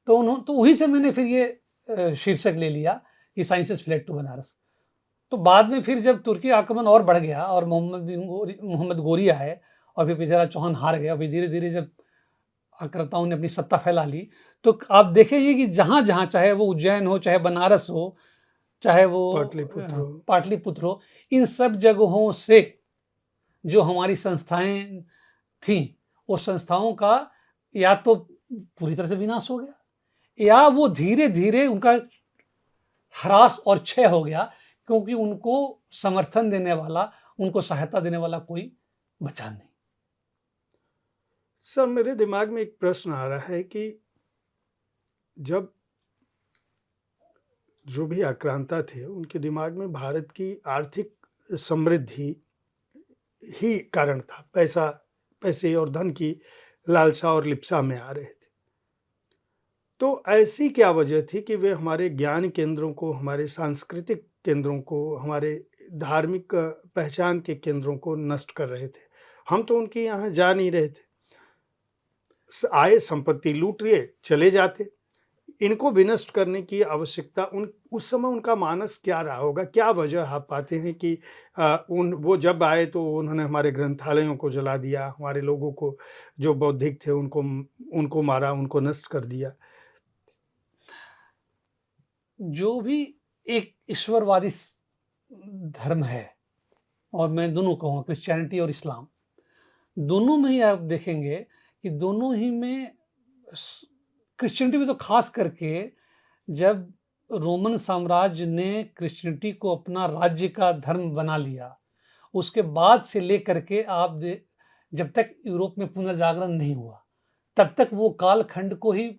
तो वहीं से मैंने फिर ये शीर्षक ले लिया कि साइंसेस फ्लेड टू बनारस। तो बाद में फिर जब तुर्की आक्रमण और बढ़ गया और मोहम्मद गोरी आए, और फिर पृथ्वीराज चौहान हार गए, और फिर धीरे-धीरे जब आक्रांताओं ने अपनी सत्ता फैला ली, तो आप देखेंगे कि जहाँ-जहाँ, चाहे वो उज्जैन हो, चाहे बनारस हो, चाहे वो पाटलिपुत्र हो, इन सब जगहों से जो हमारी संस्थाएं थीं, वो संस्थाओं का या तो पूरी तरह से विनाश हो गया, या वो धीरे-धीरे उनका ह्रास और क्षय हो गया, क्योंकि उनको समर्थन देने वाला, उनको सहायता देने वाला कोई बचा नहीं। सर, मेरे दिमाग में एक प्रश्न आ रहा है कि जब जो भी आक्रांता थे, उनके दिमाग में भारत की आर्थिक समृद्धि ही कारण था। पैसे और धन की लालसा और लिप्सा में आ रहे थे। तो ऐसी क्या वजह थी कि वे हमारे ज्ञान केंद्रों को, हमारे सांस्कृतिक केंद्रों को, हमारे धार्मिक पहचान के केंद्रों को नष्ट कर रहे थे? हम तो उनके यहाँ जा नहीं रहे थे। आए, संपत्ति लूट लिए, चले जाते। इनको विनष्ट करने की आवश्यकता उस समय उनका मानस क्या रहा होगा? क्या वजह आप पाते हैं कि वो जब आए तो उन्होंने हमारे ग्रंथालयों को जला दिया, हमारे लोगों को जो बौद्धिक थे उनको मारा, उनको नष्ट कर दिया? जो भी एक ईश्वरवादी धर्म है, और मैं दोनों कहूँगा, क्रिश्चियनिटी और इस्लाम, दोनों में ही आप देखेंगे कि दोनों ही में, क्रिश्चियनिटी में तो खास करके, जब रोमन साम्राज्य ने क्रिश्चियनिटी को अपना राज्य का धर्म बना लिया, उसके बाद से लेकर के जब तक यूरोप में पुनर्जागरण नहीं हुआ, तब तक वो कालखंड को ही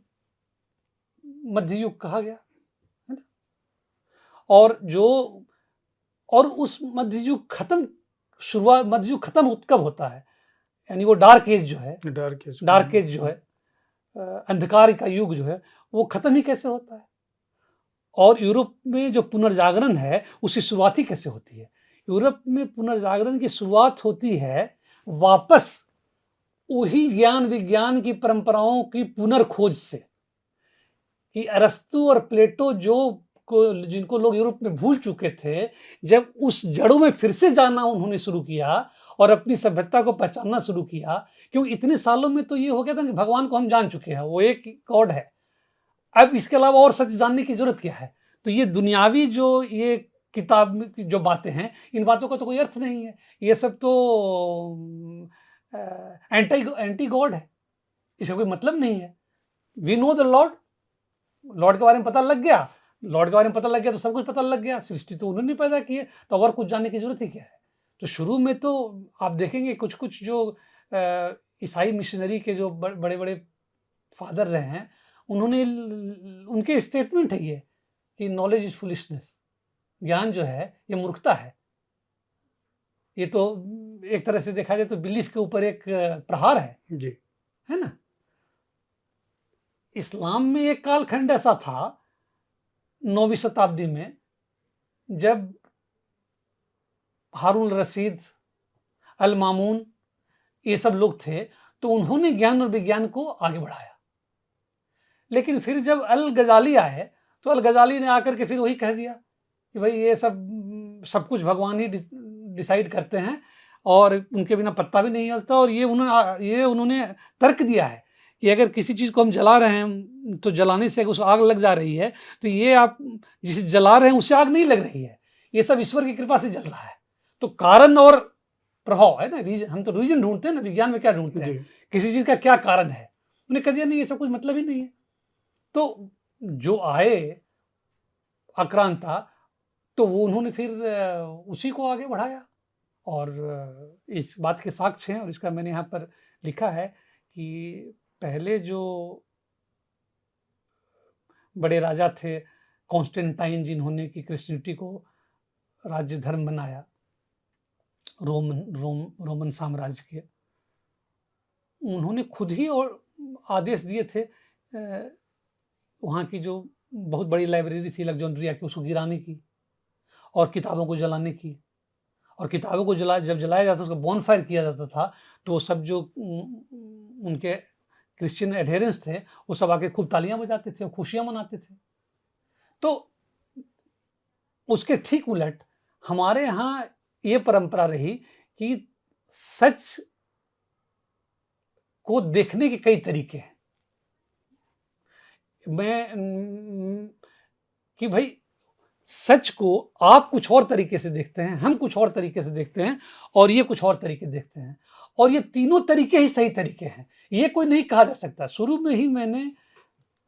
मध्य युग कहा गया, है ना? और उस मध्य युग खत्म कब होता है? यानी वो डार्क एज जो है, अंधकार का युग जो है, वो खत्म ही कैसे होता है? और यूरोप में जो पुनर्जागरण है, उसकी शुरुआत ही कैसे होती है? यूरोप में पुनर्जागरण की शुरुआत होती है वापस वही ज्ञान विज्ञान की परंपराओं की पुनर्खोज से, कि अरस्तु और प्लेटो जिनको लोग यूरोप में भूल चुके थे, जब उस जड़ों में फिर से जाना उन्होंने शुरू किया और अपनी सभ्यता को पहचानना शुरू किया, क्योंकि इतने सालों में तो ये हो गया था कि भगवान को हम जान चुके हैं, वो एक गॉड है, अब इसके अलावा और सच जानने की जरूरत क्या है। तो ये दुनियावी जो ये किताब में की जो बातें हैं, इन बातों का तो कोई अर्थ नहीं है, ये सब तो एंटी एंटी गॉड है, इसका कोई मतलब नहीं है। We know the lord, lord के बारे में पता लग गया, लॉर्ड के बारे में पता लग गया तो सब कुछ पता लग गया, सृष्टि तो उन्होंने पैदा की है, तो और कुछ जानने की जरूरत ही क्या है। तो शुरू में तो आप देखेंगे कुछ कुछ जो ईसाई मिशनरी के जो बड़े बड़े फादर रहे हैं, उन्होंने उनके स्टेटमेंट है ये कि नॉलेज इज फुलिशनेस, ज्ञान जो है ये मूर्खता है। ये तो एक तरह से देखा जाए तो बिलीफ के ऊपर एक प्रहार है जी। है ना। इस्लाम में एक कालखंड ऐसा था 9वीं शताब्दी में, जब हारून रशीद, अल मामून, ये सब लोग थे, तो उन्होंने ज्ञान और विज्ञान को आगे बढ़ाया। लेकिन फिर जब अल गजाली आए, तो अल गजाली ने आकर के फिर वही कह दिया कि भाई ये सब कुछ भगवान ही डिसाइड करते हैं और उनके बिना पत्ता भी नहीं हिलता। और ये उन्होंने तर्क दिया है कि अगर किसी चीज़ को हम जला रहे हैं तो जलाने से अगर उस आग लग जा रही है, तो ये आप जिसे जला रहे हैं उसे आग नहीं लग रही है, ये सब ईश्वर की कृपा से जल रहा है। तो कारण और प्रभाव है ना, हम तो रीजन ढूंढते हैं ना, विज्ञान में क्या ढूंढते हैं, किसी चीज़ का क्या कारण है। उन्हें कह दिया नहीं, ये सब कुछ मतलब ही नहीं है। तो जो आए आक्रांता, तो वो उन्होंने फिर उसी को आगे बढ़ाया। और इस बात के साक्ष्य हैं, और इसका मैंने यहाँ पर लिखा है कि पहले जो बड़े राजा थे कॉन्स्टेंटाइन, जिन्होंने कि क्रिश्चियनिटी को राज्य धर्म बनाया, रोमन साम्राज्य के, उन्होंने खुद ही और आदेश दिए थे वहाँ की जो बहुत बड़ी लाइब्रेरी थी अलेक्जेंड्रिया की, उसको गिराने की और किताबों को जलाने की। और किताबों को जब जलाया जाता उसका बॉनफायर किया जाता था, तो सब जो उनके क्रिश्चियन एडहेरेंस थे वो सब आके खूब तालियां बजाते थे और खुशियां मनाते थे। तो उसके ठीक उलट हमारे यहाँ ये परंपरा रही कि सच को देखने के कई तरीके हैं। कि भाई सच को आप कुछ और तरीके से देखते हैं, हम कुछ और तरीके से देखते हैं, और ये कुछ और तरीके देखते हैं, और ये तीनों तरीके ही सही तरीके हैं, ये कोई नहीं कहा जा सकता। शुरू में ही मैंने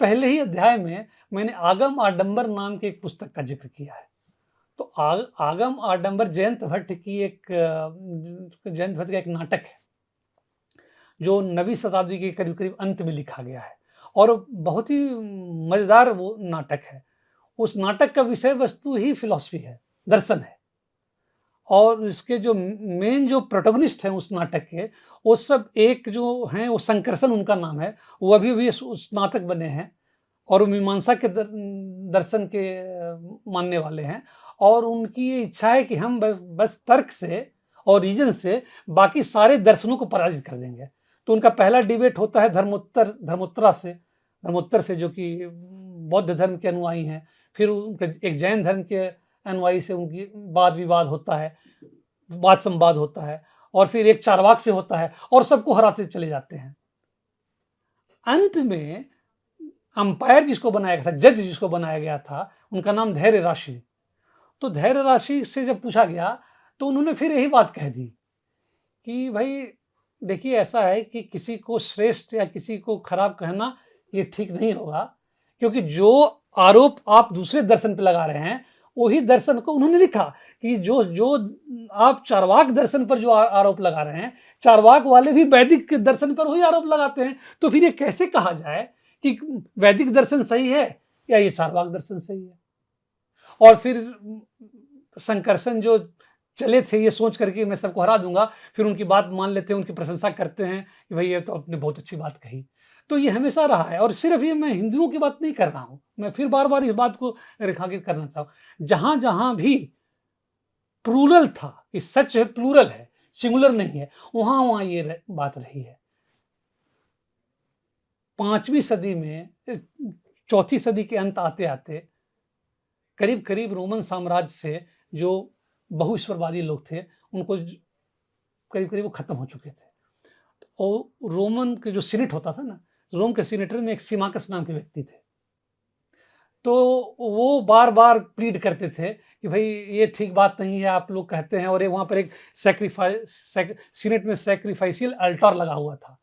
पहले ही अध्याय में मैंने आगम आडंबर नाम की एक पुस्तक का जिक्र किया है। तो आगम आडंबर जयंत भट्ट का एक नाटक है जो 9वीं शताब्दी के करीब करीब अंत में लिखा गया है, और बहुत ही मजेदार वो नाटक है। उस नाटक का विषय वस्तु ही फिलॉसफी है, दर्शन है, और इसके जो मेन जो प्रोटोगनिस्ट हैं उस नाटक के, वो सब एक जो हैं, वो शंकरसन उनका नाम है, वो अभी उस नाटक बने हैं, और वो मीमांसा के दर्शन के मानने वाले हैं। और उनकी ये इच्छा है कि हम बस तर्क से और रीजन से बाकी सारे दर्शनों को पराजित कर देंगे। तो उनका पहला डिबेट होता है धर्मोत्तर से, जो कि बौद्ध धर्म के अनुयायी हैं। फिर उनके एक जैन धर्म के अनुयायी से उनकी वाद विवाद होता है, वाद संवाद होता है, और फिर एक चारवाक से होता है, और सबको हराते चले जाते हैं। अंत में अंपायर जिसको बनाया गया था, जज जिसको बनाया गया था, उनका नाम धैर्य राशि। तो धैर्य राशि से जब पूछा गया तो उन्होंने फिर यही बात कह दी कि भाई देखिए, ऐसा है कि किसी को श्रेष्ठ या किसी को खराब कहना ये ठीक नहीं होगा, क्योंकि जो आरोप आप दूसरे दर्शन पे लगा रहे हैं वही दर्शन को उन्होंने लिखा कि जो आप चारवाक दर्शन पर जो आरोप लगा रहे हैं, चारवाक वाले भी वैदिक दर्शन पर वही आरोप लगाते हैं। तो फिर ये कैसे कहा जाए कि वैदिक दर्शन सही है या ये चारवाक दर्शन सही है। और फिर शंकरसन जो चले थे ये सोच करके मैं सबको हरा दूंगा, फिर उनकी बात मान लेते हैं, उनकी प्रशंसा करते हैं कि भाई ये तो आपने बहुत अच्छी बात कही। तो ये हमेशा रहा है, और सिर्फ ये मैं हिंदुओं की बात नहीं कर रहा हूं, मैं फिर बार बार इस बात को रेखांकित करना चाहूँ। जहां जहां भी प्लूरल था कि सच है, प्लूरल है, सिंगुलर नहीं है, वहां वहां ये बात रही है 5वीं सदी में, 4थी सदी के अंत आते आते करीब करीब रोमन साम्राज्य से जो बहुईश्वरवादी लोग थे उनको करीब करीब वो खत्म हो चुके थे। और रोमन के जो सीनेट होता था ना, रोम के सीनेटर में एक सीमाकस नाम के व्यक्ति थे। तो वो बार बार प्लीड करते थे कि भाई ये ठीक बात नहीं है, आप लोग कहते हैं। और वहाँ पर एक सीनेट में सैक्रिफाइशियल अल्टार लगा हुआ था,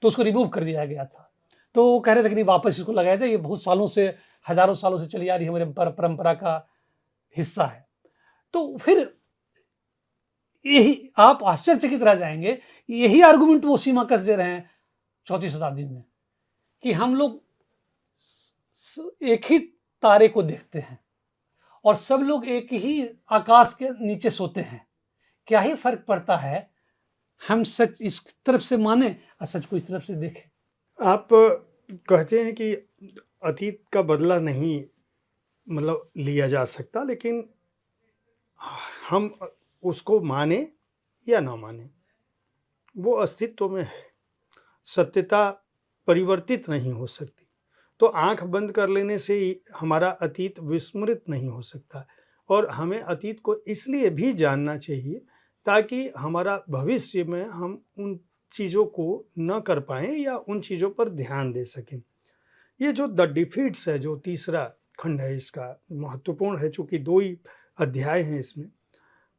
तो उसको रिमूव कर दिया गया था। तो वो कह रहे थे कि नहीं, वापस इसको लगाया जाए, ये बहुत सालों से, हजारों सालों से चली आ रही है, हमारे परंपरा का हिस्सा है। तो फिर यही आप आश्चर्यचकित रह जाएंगे, यही आर्गुमेंट वो सीमाकस दे रहे हैं 4वीं शताब्दी में, कि हम लोग एक ही तारे को देखते हैं और सब लोग एक ही आकाश के नीचे सोते हैं। क्या ही फर्क पड़ता है, हम सच इस तरफ से माने और सच को इस तरफ से देखें। आप कहते हैं कि अतीत का बदला नहीं मतलब लिया जा सकता, लेकिन हम उसको माने या ना माने, वो अस्तित्व में है। सत्यता परिवर्तित नहीं हो सकती। तो आंख बंद कर लेने से ही हमारा अतीत विस्मृत नहीं हो सकता। और हमें अतीत को इसलिए भी जानना चाहिए ताकि हमारा भविष्य में हम उन चीज़ों को न कर पाएँ या उन चीज़ों पर ध्यान दे सकें। ये जो द डिफीट्स है, जो तीसरा खंड है, इसका महत्वपूर्ण है, चूँकि 2 ही अध्याय हैं इसमें।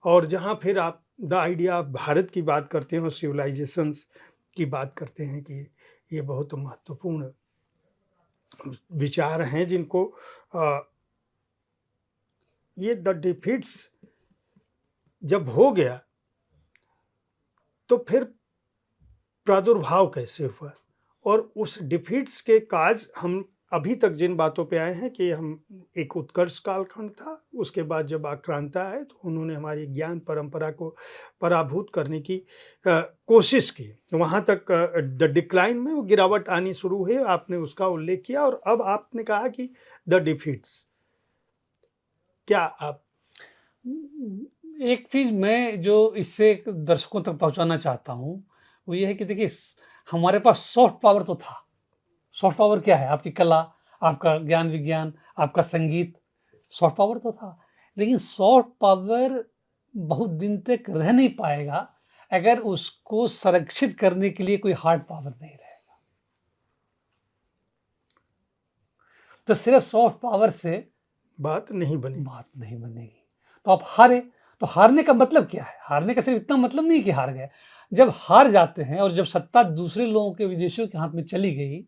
और जहाँ फिर आप द आइडिया ऑफ भारत की बात करते हैं और सिविलाइजेशंस की बात करते हैं कि ये बहुत महत्वपूर्ण विचार हैं जिनको ये द डिफीट्स जब हो गया तो फिर प्रादुर्भाव कैसे हुआ, और उस डिफीट्स के काज हम अभी तक जिन बातों पे आए हैं कि हम एक उत्कर्ष कालखंड था, उसके बाद जब आक्रांता है तो उन्होंने हमारी ज्ञान परंपरा को पराभूत करने की कोशिश की। वहाँ तक द डिक्लाइन में वो गिरावट आनी शुरू हुई, आपने उसका उल्लेख किया। और अब आपने कहा कि द डिफीट्स, क्या आप एक चीज मैं जो इससे दर्शकों तक पहुंचाना चाहता हूं वो ये है कि देखिए, हमारे पास सॉफ्ट पावर तो था। सॉफ्ट पावर क्या है? आपकी कला, आपका ज्ञान विज्ञान, आपका संगीत, सॉफ्ट पावर तो था। लेकिन सॉफ्ट पावर बहुत दिन तक रह नहीं पाएगा अगर उसको संरक्षित करने के लिए कोई हार्ड पावर नहीं रहेगा। तो सिर्फ सॉफ्ट पावर से बात नहीं बनेगी। तो आप हारे। तो हारने का मतलब क्या है? हारने का सिर्फ इतना मतलब नहीं कि हार गए। जब हार जाते हैं और जब सत्ता दूसरे लोगों के, विदेशियों के हाथ में चली गई,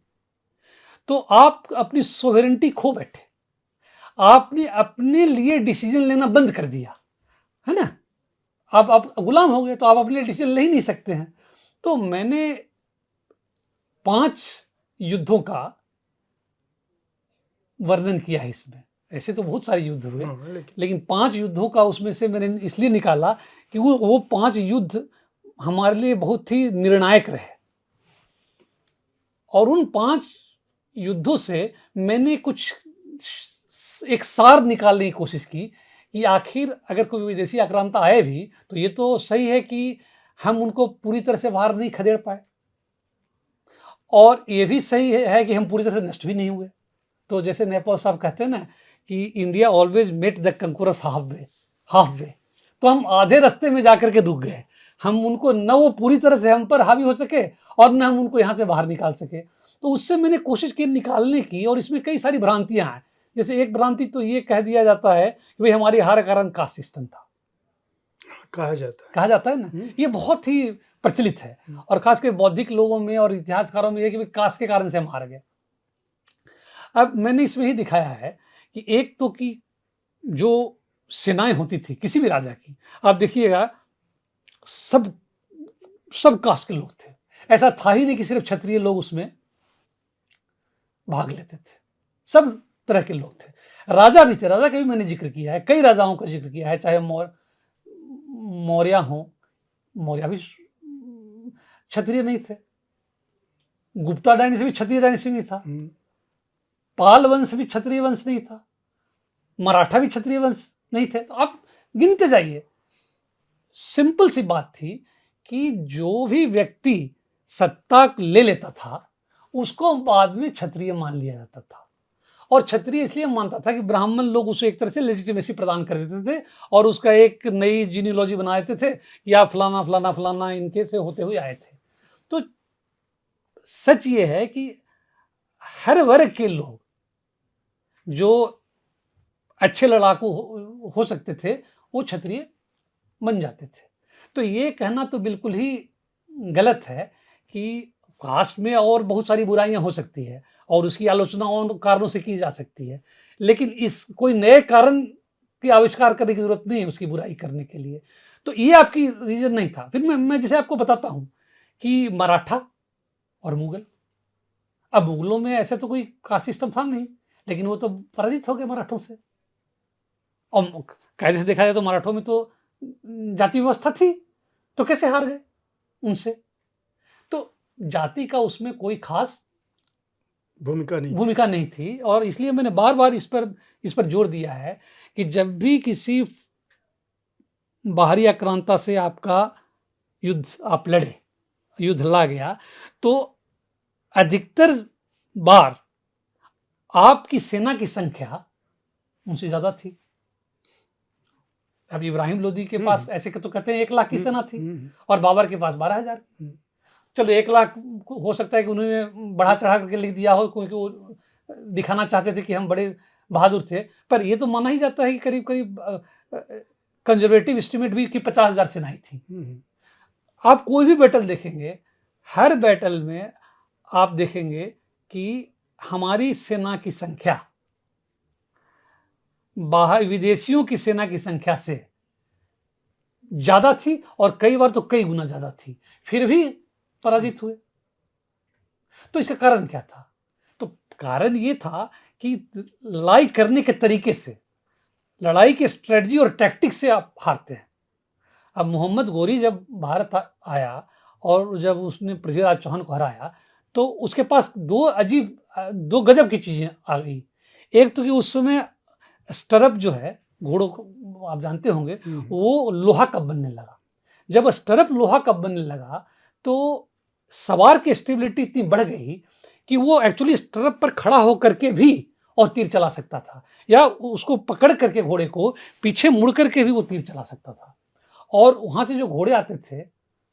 तो आप अपनी सोवेरेंटी खो बैठे। आपने अपने लिए डिसीजन लेना बंद कर दिया, है ना? आप गुलाम हो गए, तो आप अपने लिए डिसीजन ले ही नहीं सकते हैं। तो मैंने 5 युद्धों का वर्णन किया है इसमें। ऐसे तो बहुत सारे युद्ध हुए, लेकिन 5 युद्धों का उसमें से मैंने इसलिए निकाला कि वो 5 युद्ध हमारे लिए बहुत ही निर्णायक रहे। और उन 5 युद्धों से मैंने कुछ एक सार निकालने की कोशिश की कि आखिर अगर कोई विदेशी आक्रांता आए भी तो ये तो सही है कि हम उनको पूरी तरह से बाहर नहीं खदेड़ पाए, और ये भी सही है कि हम पूरी तरह से नष्ट भी नहीं हुए। तो जैसे नेपाल साहब कहते हैं ना कि India always met the conquerors halfway. तो हम आधे रास्ते में जाकर के रुक गए। हम उनको न वो पूरी तरह से हम पर हावी हो सके और न हम उनको यहाँ से बाहर निकाल सके। तो उससे मैंने कोशिश की निकालने की, और इसमें कई सारी भ्रांतियां हैं। जैसे एक भ्रांति तो ये कह दिया जाता है कि भाई हमारी हार का कारण कास्ट सिस्टम था, कहा जाता है ना। ये बहुत ही प्रचलित है, और खासकर बौद्धिक लोगों में और इतिहासकारों में ये कि कास्ट के कारण से हम हार गए। अब मैंने इसमें ही दिखाया है कि एक तो कि जो सेनाएं होती थी किसी भी राजा की, आप देखिएगा सब कास्ट के लोग थे। ऐसा था ही नहीं कि सिर्फ क्षत्रिय लोग उसमें भाग लेते थे, सब तरह के लोग थे। राजा भी थे, राजा का भी मैंने जिक्र किया है, कई राजाओं का जिक्र किया है, चाहे मौर्य हो। मौर्य भी क्षत्रिय नहीं थे, गुप्ता डायनेस्टी भी क्षत्रिय डायनेस्टी नहीं था, पाल वंश भी क्षत्रिय वंश नहीं था, मराठा भी क्षत्रिय वंश नहीं थे। तो आप गिनते जाइए। सिंपल सी बात थी कि जो भी व्यक्ति सत्ता ले लेता था उसको बाद में क्षत्रिय मान लिया जाता था। और क्षत्रिय इसलिए मानता था कि ब्राह्मण लोग उसे एक तरह से लेजिटिमेसी प्रदान कर देते थे और उसका एक नई जीनियोलॉजी बना देते थे कि आप फलाना फलाना फलाना इनके से होते हुए आए थे। तो सच ये है कि हर वर्ग के लोग जो अच्छे लड़ाकू हो सकते थे वो क्षत्रिय बन जाते थे। तो ये कहना तो बिल्कुल ही गलत है कि कास्ट में और बहुत सारी बुराइयां हो सकती है और उसकी आलोचना और कारणों से की जा सकती है, लेकिन इस कोई नए कारण की आविष्कार करने की जरूरत नहीं है उसकी बुराई करने के लिए। तो ये आपकी रीजन नहीं था। फिर मैं जैसे आपको बताता हूं कि मराठा और मुगल, अब मुगलों में ऐसा तो कोई कास्ट सिस्टम था नहीं, लेकिन वो तो पराजित हो गए मराठों से। और कायदे से देखा जाए तो मराठों में तो जाति व्यवस्था थी, तो कैसे हार गए उनसे? तो जाति का उसमें कोई खास भूमिका नहीं थी और इसलिए मैंने बार-बार इस पर जोर दिया है कि जब भी किसी बाहरी आक्रांता से आपका युद्ध आप लड़े, युद्ध ला गया, तो अधिकतर बार आपकी सेना की संख्या उनसे ज़्यादा थी। अब इब्राहिम लोदी के पास ऐसे तो कहते हैं 1 लाख की सेना थी और बाबर के पास 12,000 की। चलो 1 लाख हो सकता है कि उन्होंने बढ़ा चढ़ा करके लिख दिया हो क्योंकि वो दिखाना चाहते थे कि हम बड़े बहादुर थे, पर ये तो माना ही जाता है कि करीब करीब कंजर्वेटिव एस्टिमेट भी कि 50,000 सेनाएं थी। आप कोई भी बैटल देखेंगे, हर बैटल में आप देखेंगे कि हमारी सेना की संख्या बाहर विदेशियों की सेना की संख्या से ज्यादा थी और कई बार तो कई गुना ज्यादा थी, फिर भी पराजित हुए। तो इसका कारण क्या था? तो कारण ये था कि लड़ाई करने के तरीके से, लड़ाई के स्ट्रेटजी और टैक्टिक्स से आप हारते हैं। अब मोहम्मद गोरी जब भारत आया और जब उसने पृथ्वीराज चौहान को हराया, तो उसके पास दो गजब की चीजें आ गई। एक तो कि उस समय स्टरअप जो है घोड़ों को आप जानते होंगे, वो लोहा का बनने लगा। जब स्टरअप लोहा का बनने लगा तो सवार की स्टेबिलिटी इतनी बढ़ गई कि वो एक्चुअली स्टरअप पर खड़ा होकर के भी और तीर चला सकता था, या उसको पकड़ करके घोड़े को पीछे मुड़ करके भी वो तीर चला सकता था। और वहां से जो घोड़े आते थे,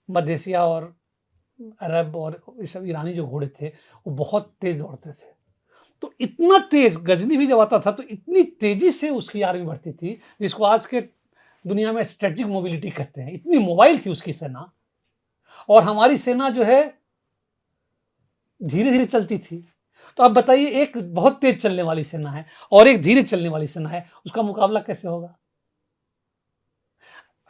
मध्य एशिया और अरब और सब ईरानी जो घोड़े थे, वो बहुत तेज दौड़ते थे। तो इतना तेज गजनी भी जब आता था तो इतनी तेजी से उसकी आर्मी बढ़ती थी, जिसको आज के दुनिया में स्ट्रेटेजिक मोबिलिटी कहते हैं। इतनी मोबाइल थी उसकी सेना, और हमारी सेना जो है धीरे धीरे चलती थी। तो अब बताइए, एक बहुत तेज चलने वाली सेना है और एक धीरे चलने वाली सेना है, उसका मुकाबला कैसे होगा?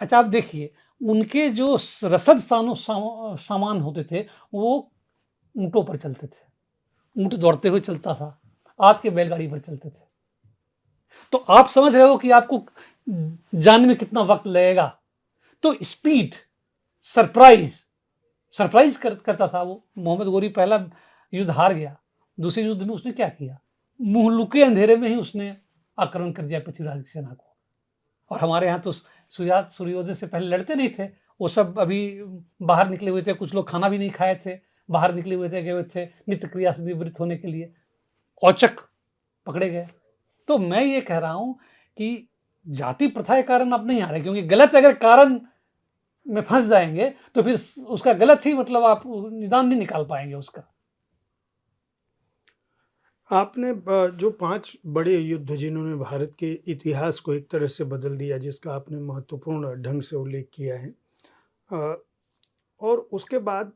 अच्छा, आप देखिए, उनके जो रसद सामान होते थे वो ऊंटों पर चलते थे। ऊंट दौड़ते हुए चलता था, आपके बैलगाड़ी पर चलते थे। तो आप समझ रहे हो कि आपको जानने में कितना वक्त लगेगा। तो स्पीड, सरप्राइज करता था वो। मोहम्मद गोरी पहला युद्ध हार गया, दूसरे युद्ध में उसने क्या किया? मुंह लुके अंधेरे में ही उसने आक्रमण कर दिया पृथ्वीराज की सेना को। और हमारे यहाँ तो सूर्योदय से पहले लड़ते नहीं थे, वो सब अभी बाहर निकले हुए थे। कुछ लोग खाना भी नहीं खाए थे, बाहर निकले हुए थे, गए हुए थे नित्य क्रिया से निवृत्त होने के लिए, औचक पकड़े गए। तो मैं ये कह रहा हूं कि जाति प्रथा के कारण अब नहीं आ रहे, क्योंकि गलत अगर कारण में फंस जाएंगे तो फिर उसका गलत ही मतलब आप निदान नहीं निकाल पाएंगे उसका। आपने जो 5 बड़े युद्ध जिन्होंने भारत के इतिहास को एक तरह से बदल दिया, जिसका आपने महत्वपूर्ण ढंग से उल्लेख किया है, और उसके बाद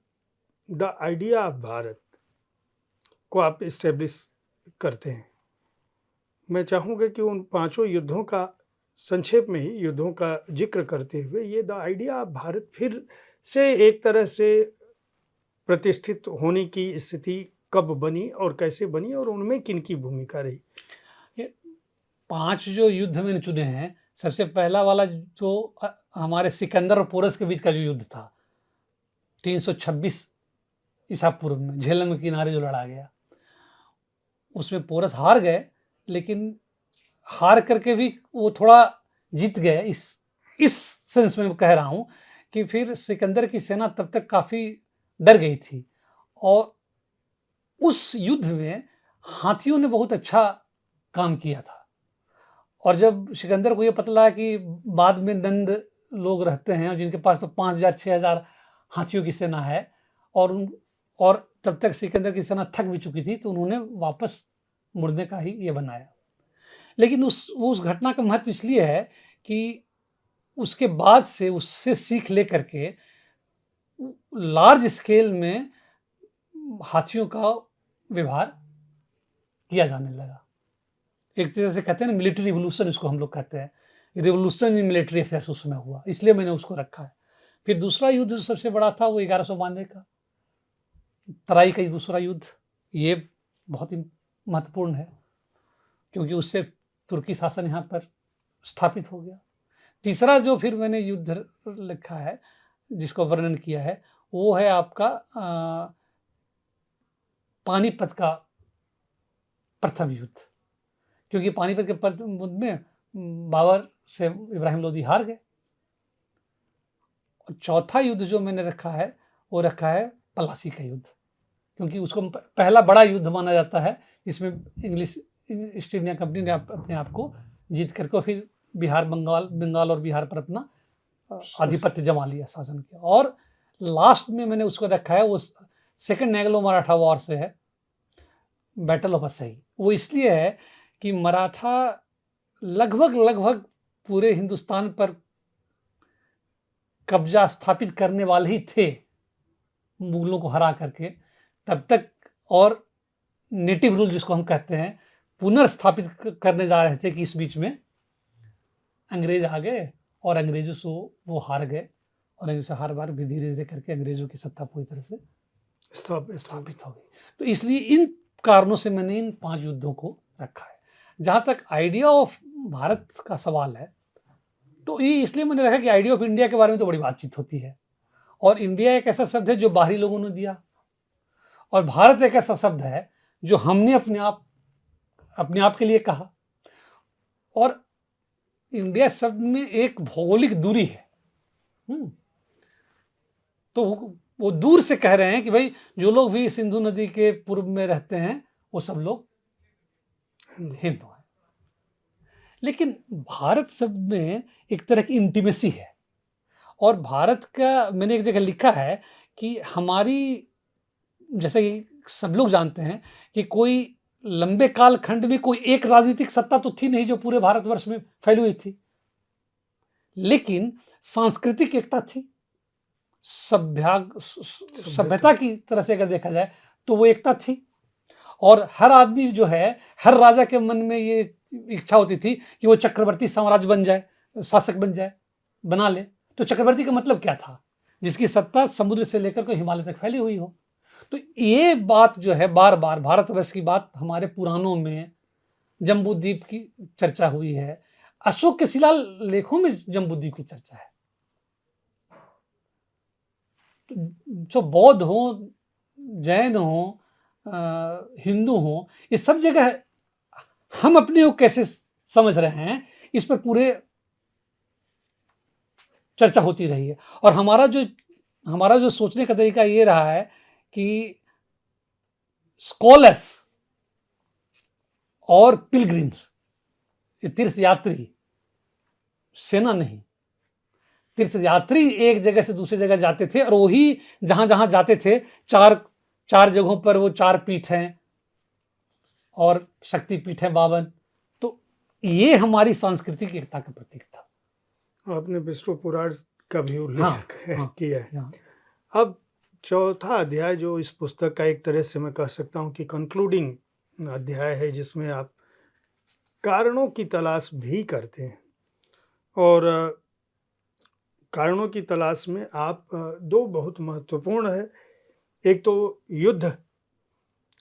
द आइडिया ऑफ भारत को आप इस्टेब्लिश करते हैं। मैं चाहूँगा कि उन 5 युद्धों का संक्षेप में ही युद्धों का जिक्र करते हुए ये द आइडिया ऑफ भारत फिर से एक तरह से प्रतिष्ठित होने की स्थिति कब बनी और कैसे बनी, और उनमें किन की भूमिका रही? ये 5 जो युद्ध मैंने चुने हैं, सबसे पहला वाला जो हमारे सिकंदर और पोरस के बीच का जो युद्ध था 326 ईसा पूर्व में, झेलम के किनारे जो लड़ा गया, उसमें पोरस हार गए, लेकिन हार करके भी वो थोड़ा जीत गए। इस सेंस में कह रहा हूं कि फिर सिकंदर की सेना तब तक काफी डर गई थी और उस युद्ध में हाथियों ने बहुत अच्छा काम किया था। और जब सिकंदर को ये पता लगा कि बाद में नंद लोग रहते हैं और जिनके पास तो 5,000 6,000 हाथियों की सेना है, और तब तक सिकंदर की सेना थक भी चुकी थी, तो उन्होंने वापस मुड़ने का ही ये बनाया। लेकिन उस घटना का महत्व इसलिए है कि उसके बाद से उससे सीख लेकर के लार्ज स्केल में हाथियों का व्यवहार किया जाने लगा। एक तरह से कहते हैं ना, मिलिट्री रिवोल्यूशन इसको हम लोग कहते हैं। रिवोल्यूशन इन मिलिट्री अफेयर्स उस समय हुआ, इसलिए मैंने उसको रखा है। फिर दूसरा युद्ध जो सबसे बड़ा था वो 1192 का तराई का दूसरा युद्ध। ये बहुत ही महत्वपूर्ण है क्योंकि उससे तुर्की शासन यहाँ पर स्थापित हो गया। तीसरा जो फिर मैंने युद्ध लिखा है, जिसको वर्णन किया है, वो है आपका पानीपत का प्रथम युद्ध। क्योंकि पानीपत के प्रथम युद्ध में बाबर से इब्राहिम लोदी हार गए। और चौथा युद्ध जो मैंने रखा है वो रखा है पलासी का युद्ध, क्योंकि उसको पहला बड़ा युद्ध माना जाता है, जिसमें इंग्लिश ईस्ट इंडिया कंपनी ने अपने आप को जीत करके फिर बंगाल और बिहार पर अपना आधिपत्य जमा लिया, शासन किया। और लास्ट में मैंने उसको रखा है, वो सेकंड एंग्लो मराठा वॉर से है, बैटल ऑफ असई। वो इसलिए है कि मराठा लगभग पूरे हिंदुस्तान पर कब्जा स्थापित करने वाले ही थे मुगलों को हरा करके तब तक, और नेटिव रूल जिसको हम कहते हैं पुनर्स्थापित करने जा रहे थे, कि इस बीच में अंग्रेज आ गए और अंग्रेजों से वो हार गए, और अंग्रेजों से हार बार भी धीरे धीरे करके अंग्रेजों की सत्ता पूरी तरह से स्थापित हो गई। तो इसलिए इन कारणों से मैंने इन 5 युद्धों को रखा है। जहाँ तक आइडिया ऑफ भारत का सवाल है, तो ये इसलिए मैंने रखा कि आइडिया ऑफ इंडिया के बारे में तो बड़ी बातचीत होती है, और इंडिया एक ऐसा शब्द है जो बाहरी लोगों ने दिया, और भारत एक ऐसा शब्द है जो हमने अपने आप के लिए कहा। और इंडिया शब्द में एक भौगोलिक दूरी है। तो वो दूर से कह रहे हैं कि भाई जो लोग भी सिंधु नदी के पूर्व में रहते हैं वो सब लोग हिंदू हैं। लेकिन भारत शब्द में एक तरह की इंटीमेसी है, और भारत का मैंने एक जगह लिखा है कि हमारी, जैसे कि सब लोग जानते हैं कि कोई लंबे काल खंड में कोई एक राजनीतिक सत्ता तो थी नहीं जो पूरे भारतवर्ष में फैली हुई थी, लेकिन सांस्कृतिक एकता थी। सभ्यता की तरह से अगर देखा जाए तो वो एकता थी, और हर आदमी जो है, हर राजा के मन में ये इच्छा होती थी कि वो चक्रवर्ती साम्राज्य बन जाए, शासक बन जाए, बना ले। तो चक्रवर्ती का मतलब क्या था? जिसकी सत्ता समुद्र से लेकर के हिमालय तक फैली हुई हो। तो ये बात जो है, बार बार भारतवर्ष की बात हमारे पुराणों में जम्बूद्वीप की चर्चा हुई है, अशोक के शिलालेखों में जम्बूद्वीप की चर्चा है। जो बौद्ध हो, जैन हो, हिंदू हो, ये सब जगह हम अपने को कैसे समझ रहे हैं, इस पर पूरे चर्चा होती रही है। और हमारा जो सोचने का तरीका ये रहा है कि स्कॉलर्स और पिलग्रिम्स, ये तीर्थयात्री, सेना नहीं, तीर्थयात्री एक जगह से दूसरी जगह जाते थे, और वही जहां जहां जाते थे, चार जगहों पर वो 4 पीठ हैं और शक्तिपीठ है 52। तो ये हमारी सांस्कृतिक एकता का प्रतीक था। आपने विष्णु पुराण का भी उल्लेख किया है। हाँ। अब चौथा अध्याय जो इस पुस्तक का एक तरह से मैं कह सकता हूँ कि कंक्लूडिंग अध्याय है, जिसमें आप कारणों की तलाश भी करते हैं, और कारणों की तलाश में आप 2 बहुत महत्वपूर्ण है। एक तो युद्ध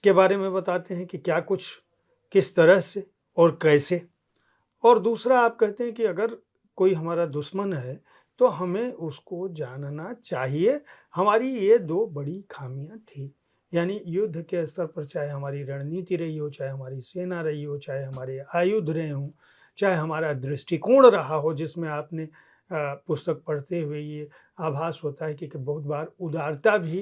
के बारे में बताते हैं कि क्या कुछ, किस तरह से और कैसे, और दूसरा आप कहते हैं कि अगर कोई हमारा दुश्मन है तो हमें उसको जानना चाहिए। हमारी ये 2 बड़ी खामियां थी, यानी युद्ध के स्तर पर चाहे हमारी रणनीति रही हो, चाहे हमारी सेना रही हो, चाहे हमारे आयुध रहे हों, चाहे हमारा दृष्टिकोण रहा हो, जिसमें आपने पुस्तक पढ़ते हुए ये आभास होता है कि बहुत बार उदारता भी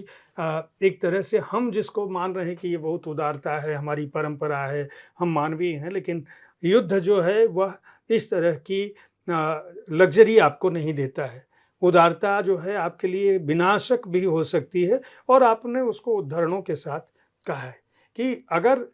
एक तरह से हम जिसको मान रहे हैं कि ये बहुत उदारता है, हमारी परंपरा है, हम मानवीय हैं, लेकिन युद्ध जो है वह इस तरह की लग्ज़री आपको नहीं देता है। उदारता जो है आपके लिए विनाशक भी हो सकती है, और आपने उसको उदाहरणों के साथ कहा है कि अगर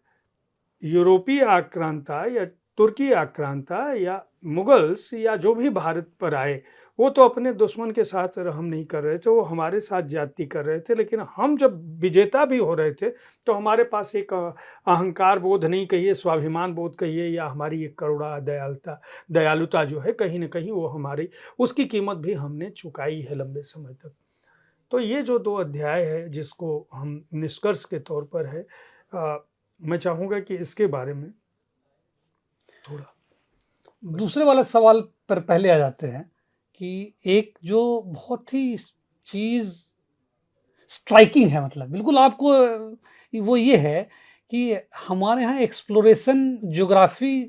यूरोपीय आक्रांता या तुर्की आक्रांता या मुगल्स या जो भी भारत पर आए, वो तो अपने दुश्मन के साथ रहम नहीं कर रहे थे, वो हमारे साथ ज्यादती कर रहे थे। लेकिन हम जब विजेता भी हो रहे थे तो हमारे पास एक अहंकार बोध नहीं कहिए, स्वाभिमान बोध कहिए, या हमारी एक करुणा दयालुता जो है कहीं ना कहीं वो हमारी उसकी कीमत भी हमने चुकाई है लंबे समय तक। तो ये जो 2 अध्याय है जिसको हम निष्कर्ष के तौर पर है, मैं चाहूँगा कि इसके बारे में थोड़ा दूसरे वाले सवाल पर पहले आ जाते हैं कि एक जो बहुत ही चीज़ स्ट्राइकिंग है, मतलब बिल्कुल आपको वो ये है कि हमारे यहाँ एक्सप्लोरेशन, ज्योग्राफी,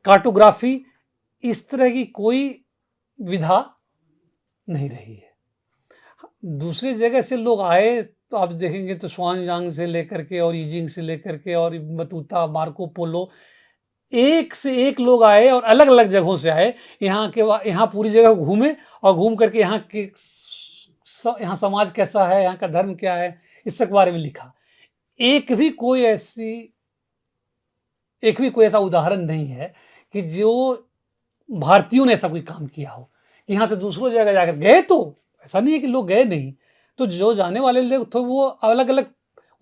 कार्टोग्राफी इस तरह की कोई विधा नहीं रही है। दूसरे जगह से लोग आए तो आप देखेंगे तो स्वानजांग से लेकर के और ईजिंग से लेकर के और बतूता, मार्को पोलो, एक से एक लोग आए और अलग-अलग जगहों से आए। यहाँ पूरी जगह घूमे और घूम करके यहाँ समाज कैसा है, यहाँ का धर्म क्या है, इस सब के बारे में लिखा। एक भी कोई ऐसा उदाहरण नहीं है कि जो भारतीयों ने ऐसा कोई काम किया हो। यहाँ से दूसरों जगह जाकर गए, तो ऐसा नहीं है कि लोग गए नहीं, तो जो जाने वाले लोग थे वो अलग-अलग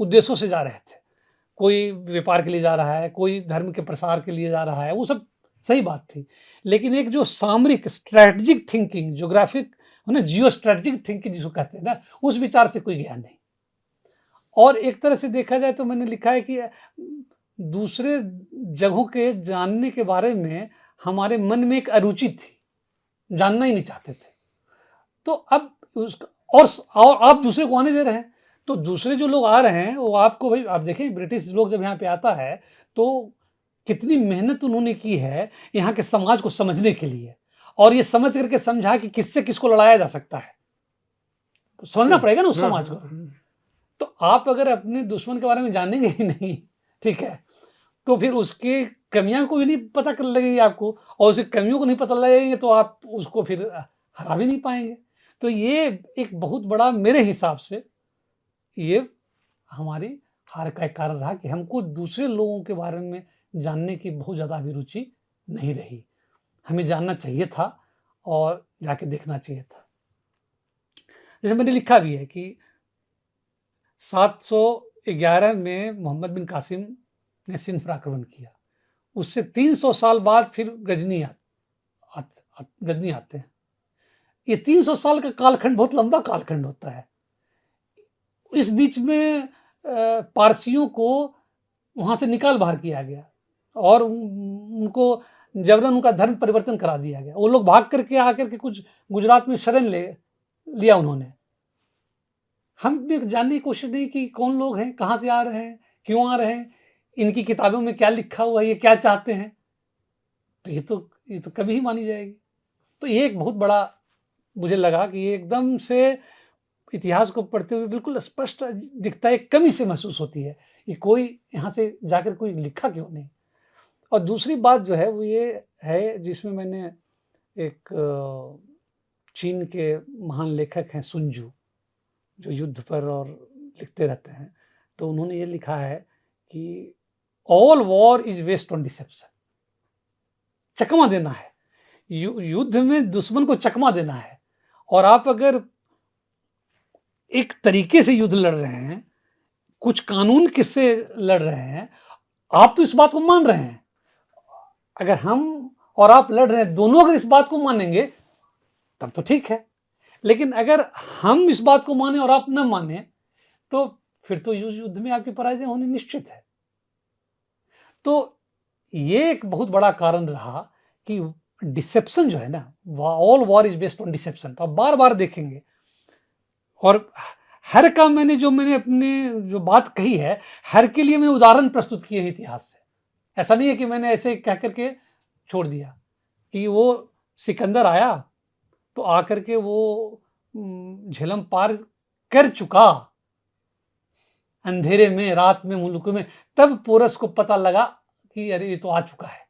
उद्देश्यों से जा रहे थे। कोई व्यापार के लिए जा रहा है, कोई धर्म के प्रसार के लिए जा रहा है, वो सब सही बात थी। लेकिन एक जो सामरिक स्ट्रैटेजिक थिंकिंग, ज्योग्राफिक है ना, जियो स्ट्रैटेजिक थिंकिंग जिसको कहते हैं ना, उस विचार से कोई गया नहीं। और एक तरह से देखा जाए तो मैंने लिखा है कि दूसरे जगहों के जानने के बारे में हमारे मन में एक अरुचि थी, जानना ही नहीं चाहते थे। तो अब और आप दूसरे को आने दे रहे हैं, तो दूसरे जो लोग आ रहे हैं वो आपको, भाई आप देखें ब्रिटिश लोग जब यहाँ पे आता है तो कितनी मेहनत उन्होंने की है यहाँ के समाज को समझने के लिए, और ये समझ करके समझा कि किससे किसको लड़ाया जा सकता है। तो समझना पड़ेगा ना उस समाज को। तो आप अगर अपने दुश्मन के बारे में जानेंगे ही नहीं, ठीक है, तो फिर उसके कमियां को भी नहीं पता कर लगेगी आपको, और उसकी कमियों को नहीं पता लगेंगे तो आप उसको फिर हरा भी नहीं पाएंगे। तो ये एक बहुत बड़ा, मेरे हिसाब से ये हमारी हार का एक कारण रहा कि हमको दूसरे लोगों के बारे में जानने की बहुत ज़्यादा अभिरुचि नहीं रही। हमें जानना चाहिए था और जाके देखना चाहिए था। जैसे मैंने लिखा भी है कि 711 में मोहम्मद बिन कासिम ने सिंध पर आक्रमण किया, उससे 300 साल बाद फिर गजनी आते हैं। ये 300 साल का कालखंड बहुत लंबा कालखंड होता है। इस बीच में पारसियों को वहाँ से निकाल बाहर किया गया और उनको जबरन उनका धर्म परिवर्तन करा दिया गया। वो लोग भाग करके आकर के कुछ गुजरात में शरण लिया उन्होंने। हमने जानने की कोशिश नहीं की कौन लोग हैं, कहाँ से आ रहे हैं, क्यों आ रहे हैं, इनकी किताबों में क्या लिखा हुआ है, ये क्या चाहते हैं। तो ये तो कभी ही मानी जाएगी। तो ये एक बहुत बड़ा मुझे लगा कि ये एकदम से इतिहास को पढ़ते हुए बिल्कुल स्पष्ट दिखता है, कमी से महसूस होती है कि कोई यहाँ से जाकर कोई लिखा क्यों नहीं। और दूसरी बात जो है वो ये है, जिसमें मैंने एक चीन के महान लेखक हैं सुनजू, जो युद्ध पर और लिखते रहते हैं, तो उन्होंने ये लिखा है कि all war is based on deception. चकमा देना है, युद्ध में दुश्मन को चकमा देना है। और आप अगर एक तरीके से युद्ध लड़ रहे हैं, कुछ कानून किससे लड़ रहे हैं, आप तो इस बात को मान रहे हैं। अगर हम और आप लड़ रहे हैं, दोनों अगर इस बात को मानेंगे तब तो ठीक है, लेकिन अगर हम इस बात को माने और आप न माने तो फिर तो युद्ध में आपकी पराजय होनी निश्चित है। तो ये एक बहुत बड़ा कारण रहा कि डिसेप्शन जो है ना, all war is based on deception. तो आप बार बार देखेंगे, और हर का मैंने अपने जो बात कही है, हर के लिए मैंने उदाहरण प्रस्तुत किए हैं इतिहास से। ऐसा नहीं है कि मैंने ऐसे कह करके छोड़ दिया कि वो सिकंदर आया तो आकर के वो झेलम पार कर चुका अंधेरे में, रात में, मुल्क में, तब पोरस को पता लगा कि अरे ये तो आ चुका है।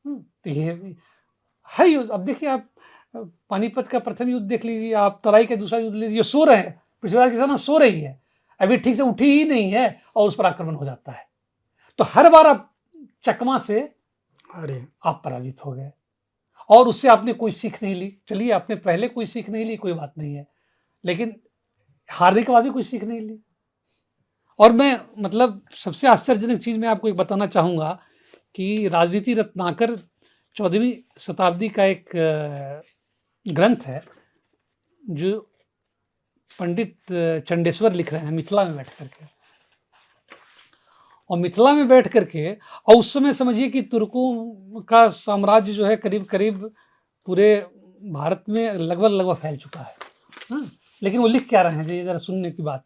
तो ये है युद्ध। अब देखिए आप पानीपत का प्रथम युद्ध देख लीजिए, आप तराई का दूसरा युद्ध लीजिए, सो रहे हैं, पृथ्वीराज की सेना सो रही है, अभी ठीक से उठी ही नहीं है और उस पर आक्रमण हो जाता है। तो हर बार आप चकमा से अरे आप पराजित हो गए और उससे आपने कोई सीख नहीं ली। चलिए, आपने पहले कोई सीख नहीं ली, कोई बात नहीं है, लेकिन हारने के बाद भी कोई सीख नहीं ली। और मैं मतलब सबसे आश्चर्यजनक चीज मैं आपको एक बताना चाहूंगा कि राजनीति रत्नाकर 14वीं शताब्दी का एक ग्रंथ है जो पंडित चंडेश्वर लिख रहे हैं मिथिला में बैठ करके, और मिथिला में बैठ करके, और उस समय समझिए कि तुर्कों का साम्राज्य जो है करीब करीब पूरे भारत में लगभग फैल चुका है। हाँ? लेकिन वो लिख क्या रहे हैं, ये जरा सुनने की बात है।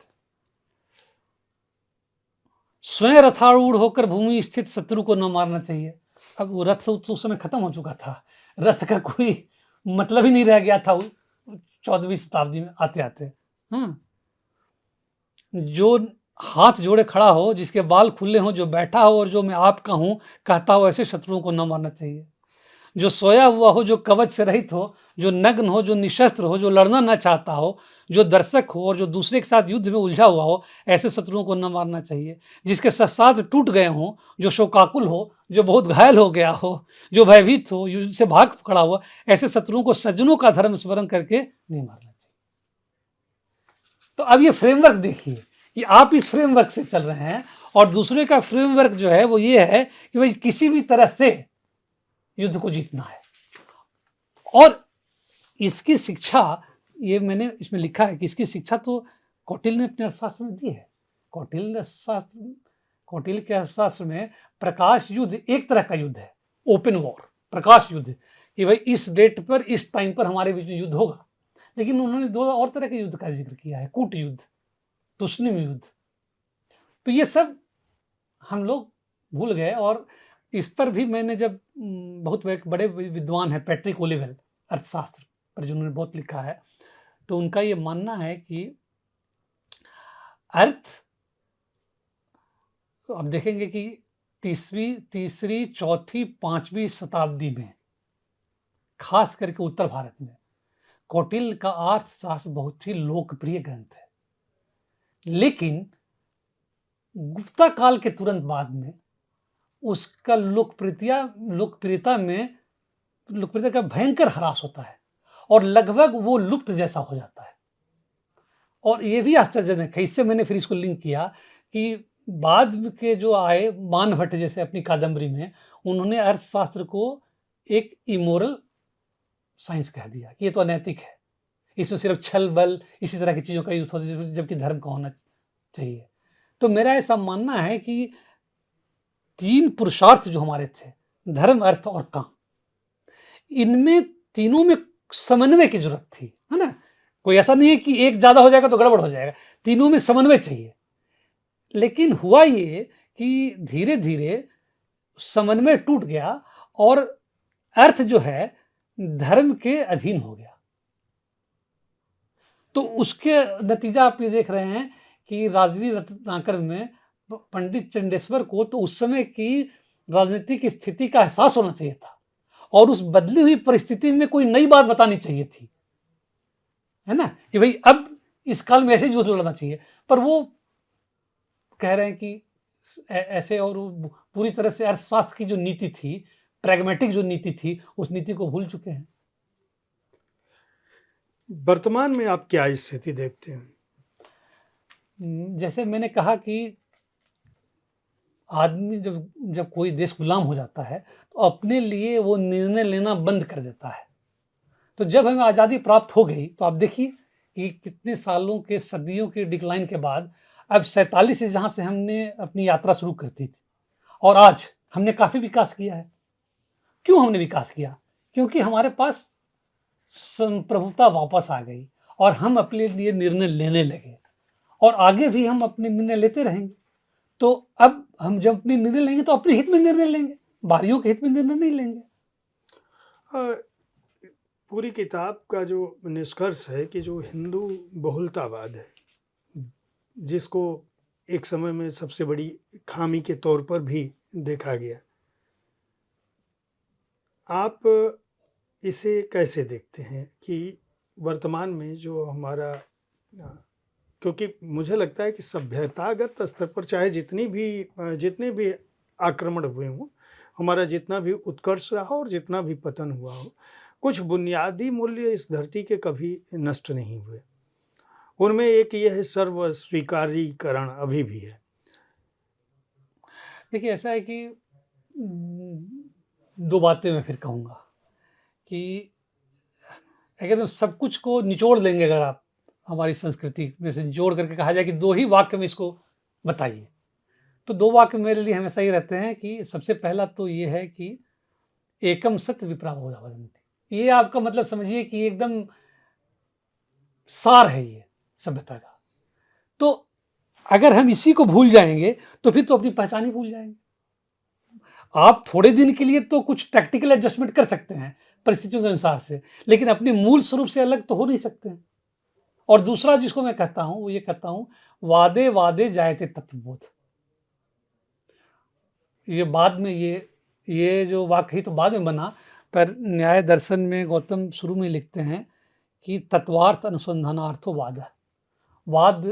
स्वयं रथारूढ़ होकर भूमि स्थित शत्रु को न मारना चाहिए। अब वो रथ उस समय खत्म हो चुका था, रथ का कोई मतलब ही नहीं रह गया था 14वीं शताब्दी में आते आते। हाँ, जो हाथ जोड़े खड़ा हो, जिसके बाल खुले हों, जो बैठा हो और जो मैं आपका हूं कहता हो, ऐसे शत्रुओं को न मारना चाहिए। जो सोया हुआ हो, जो कवच से रहित हो, जो नग्न हो, जो निशस्त्र हो, जो लड़ना न चाहता हो, जो दर्शक हो और जो दूसरे के साथ युद्ध में उलझा हुआ हो, ऐसे शत्रुओं को न मारना चाहिए। जिसके शस्त्रास्त्र टूट गए हों, जो शोकाकुल हो, जो बहुत घायल हो गया हो, जो भयभीत हो, युद्ध से भाग खड़ा हुआ, ऐसे शत्रुओं को सज्जनों का धर्म स्मरण करके नहीं मारना चाहिए। तो अब ये फ्रेमवर्क देखिए कि आप इस फ्रेमवर्क से चल रहे हैं, और दूसरे का फ्रेमवर्क जो है वो ये है कि भाई किसी भी तरह से युद्ध को जीतना है। और इसकी शिक्षा, ये मैंने इसमें लिखा है कि इसकी शिक्षा तो कौटिल्य ने अपने अर्थशास्त्र में दी है। कौटिल्य के अर्थशास्त्र में प्रकाश युद्ध एक तरह का युद्ध है, ओपन वॉर, प्रकाश युद्ध, कि भाई इस डेट पर, इस टाइम पर हमारे बीच में युद्ध होगा। लेकिन उन्होंने दो और तरह के युद्ध का जिक्र किया है, कूट युद्ध, तुष्णिम युद्ध। तो ये सब हम लोग भूल गए। और इस पर भी मैंने जब बहुत बड़े विद्वान है पैट्रिक ओलिवेल, अर्थशास्त्र पर जिन्होंने बहुत लिखा है, तो उनका ये मानना है कि अर्थ, तो अब देखेंगे कि तीसरी, चौथी, 5वीं शताब्दी में, खास करके उत्तर भारत में, कौटिल्य का अर्थशास्त्र बहुत ही लोकप्रिय ग्रंथ है। लेकिन गुप्ता काल के तुरंत बाद में उसका लोकप्रियता का भयंकर ह्रास होता है और लगभग वो लुप्त जैसा हो जाता है। और ये भी आश्चर्यजनक है, इससे मैंने फिर इसको लिंक किया कि बाद के जो आए मानभट्ट जैसे अपनी कादम्बरी में, उन्होंने अर्थशास्त्र को एक इमोरल साइंस कह दिया कि ये तो अनैतिक है, इसमें सिर्फ छल बल इसी तरह की चीज़ों का यूज होता है, जबकि धर्म का होना चाहिए। तो मेरा ऐसा मानना है कि 3 पुरुषार्थ जो हमारे थे, धर्म, अर्थ और काम, इनमें तीनों में समन्वय की जरूरत थी, है ना। कोई ऐसा नहीं है कि एक ज्यादा हो जाएगा तो गड़बड़ हो जाएगा, तीनों में समन्वय चाहिए। लेकिन हुआ ये कि धीरे धीरे समन्वय टूट गया और अर्थ जो है धर्म के अधीन हो गया। तो उसके नतीजा आप ये देख रहे हैं कि राजनीति रत्नाकर में पंडित चंडेश्वर को तो उस समय की राजनीतिक स्थिति का एहसास होना चाहिए था और उस बदली हुई परिस्थिति में कोई नई बात बतानी चाहिए थी, है ना, कि भाई अब इस काल में ऐसे युद्ध लड़ना चाहिए। पर वो कह रहे हैं कि ऐसे, और पूरी तरह से अर्थशास्त्र की जो नीति थी, प्रैग्मेटिक जो नीति थी, उस नीति को भूल चुके हैं। वर्तमान में आप क्या स्थिति देखते हैं? जैसे मैंने कहा कि आदमी जब कोई देश गुलाम हो जाता है तो अपने लिए वो निर्णय लेना बंद कर देता है। तो जब हमें आज़ादी प्राप्त हो गई तो आप देखिए कि कितने सालों के, सदियों के डिक्लाइन के बाद अब 47 से जहाँ से हमने अपनी यात्रा शुरू करती थी और आज हमने काफ़ी विकास किया है। क्यों हमने विकास किया? क्योंकि हमारे पास संप्रभुता वापस आ गई और हम अपने लिए निर्णय लेने लगे और आगे भी हम अपने निर्णय लेते रहेंगे। तो अब हम जब अपने निर्णय लेंगे तो अपने हित में निर्णय लेंगे, बाहरियों के हित में निर्णय नहीं लेंगे। पूरी किताब का जो निष्कर्ष है कि जो हिंदू बहुलतावाद है, जिसको एक समय में सबसे बड़ी खामी के तौर पर भी देखा गया, आप इसे कैसे देखते हैं कि वर्तमान में जो हमारा क्योंकि मुझे लगता है कि सभ्यतागत स्तर पर चाहे जितने भी आक्रमण हुए हों, हमारा जितना भी उत्कर्ष रहा और जितना भी पतन हुआ हो, कुछ बुनियादी मूल्य इस धरती के कभी नष्ट नहीं हुए। उनमें एक ये है सर्व स्वीकारीकरण अभी भी है। देखिए ऐसा है कि दो बातें मैं फिर कहूँगा कि अगर हम सब कुछ को निचोड़ देंगे, अगर आप हमारी संस्कृति में से निचोड़ करके कहा जाए कि दो ही वाक्य में इसको बताइए, तो दो वाक्य मेरे लिए हमेशा ही रहते हैं कि सबसे पहला तो ये है कि एकम सत्य विप्रा बहुधा वदन्ति। ये आपका मतलब समझिए कि एकदम सार है ये सभ्यता का। तो अगर हम इसी को भूल जाएंगे तो फिर तो अपनी पहचान ही भूल जाएंगे। आप थोड़े दिन के लिए तो कुछ टैक्टिकल एडजस्टमेंट कर सकते हैं परिस्थितियों के अनुसार से, लेकिन अपने मूल स्वरूप से अलग तो हो नहीं सकते हैं। और दूसरा जिसको मैं कहता हूं वो ये कहता हूं, वादे वादे जायते तत्वबोध। ये बाद में ये जो वाक्य ही तो बाद में बना, पर न्याय दर्शन में गौतम शुरू में लिखते हैं कि तत्वार्थ अनुसंधानार्थो वाद। वाद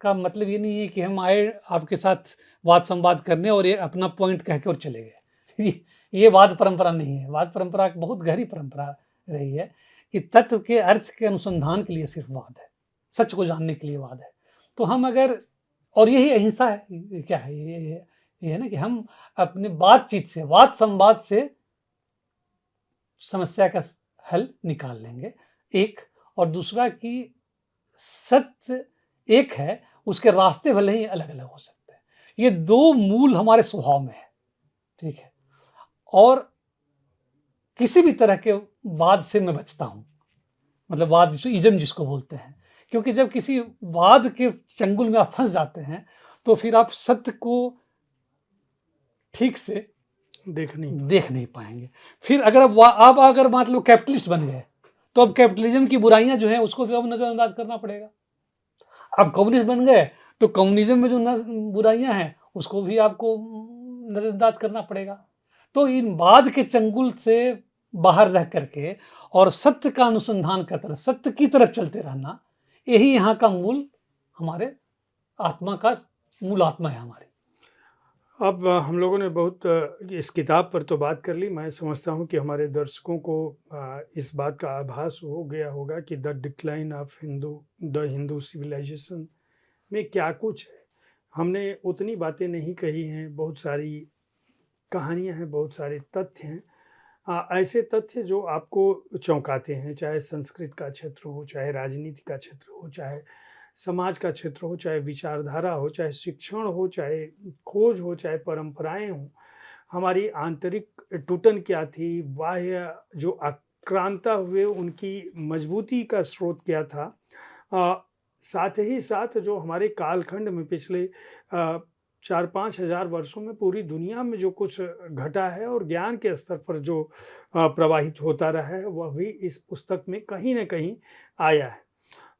का मतलब ये नहीं है कि हम आए आपके साथ वाद संवाद करने और ये अपना पॉइंट कह के और चले गए। ये वाद परंपरा नहीं है। वाद परंपरा एक बहुत गहरी परंपरा रही है कि तत्व के अर्थ के अनुसंधान के लिए सिर्फ वाद है, सच को जानने के लिए वाद है। तो हम अगर, और यही अहिंसा है, ये क्या है, ये है ना कि हम अपने बातचीत से, वाद संवाद से समस्या का हल निकाल लेंगे, एक। और दूसरा कि सत्य एक है, उसके रास्ते भले ही अलग अलग हो सकते हैं। ये दो मूल हमारे स्वभाव में है, ठीक है। और किसी भी तरह के वाद से मैं बचता हूं, मतलब वाद इज्म जिसको बोलते हैं, क्योंकि जब किसी वाद के चंगुल में आप फंस जाते हैं तो फिर आप सत्य को ठीक से देख नहीं पाएंगे। फिर अगर आप अगर मतलब कैपिटलिस्ट बन गए तो अब कैपिटलिज्म की बुराइयां जो हैं उसको भी अब नजरअंदाज करना पड़ेगा। अब कम्युनिस्ट बन गए तो कम्युनिज्म में जो बुराइयां हैं उसको भी आपको नजरअंदाज करना पड़ेगा। तो इन वाद के चंगुल से बाहर रह करके और सत्य का अनुसंधान करते रहना, सत्य की तरफ चलते रहना, यही यहाँ का मूल, हमारे आत्मा का मूल आत्मा है हमारी। अब हम लोगों ने बहुत इस किताब पर तो बात कर ली। मैं समझता हूँ कि हमारे दर्शकों को इस बात का आभास हो गया होगा कि the decline of Hindu civilisation में क्या कुछ है। हमने उतनी बातें नहीं कही हैं, बहुत सारी कहानियाँ हैं, बहुत सारे तथ्य हैं, ऐसे तथ्य जो आपको चौंकाते हैं, चाहे संस्कृत का क्षेत्र हो, चाहे राजनीति का क्षेत्र हो, चाहे समाज का क्षेत्र हो, चाहे विचारधारा हो, चाहे शिक्षण हो, चाहे खोज हो, चाहे परंपराएं हों। हमारी आंतरिक टूटन क्या थी, बाह्य जो आक्रांता हुए उनकी मजबूती का स्रोत क्या था, साथ ही साथ जो हमारे कालखंड में पिछले 4-5 हज़ार वर्षों में पूरी दुनिया में जो कुछ घटा है और ज्ञान के स्तर पर जो प्रवाहित होता रहा है, वह भी इस पुस्तक में कहीं न कहीं आया है।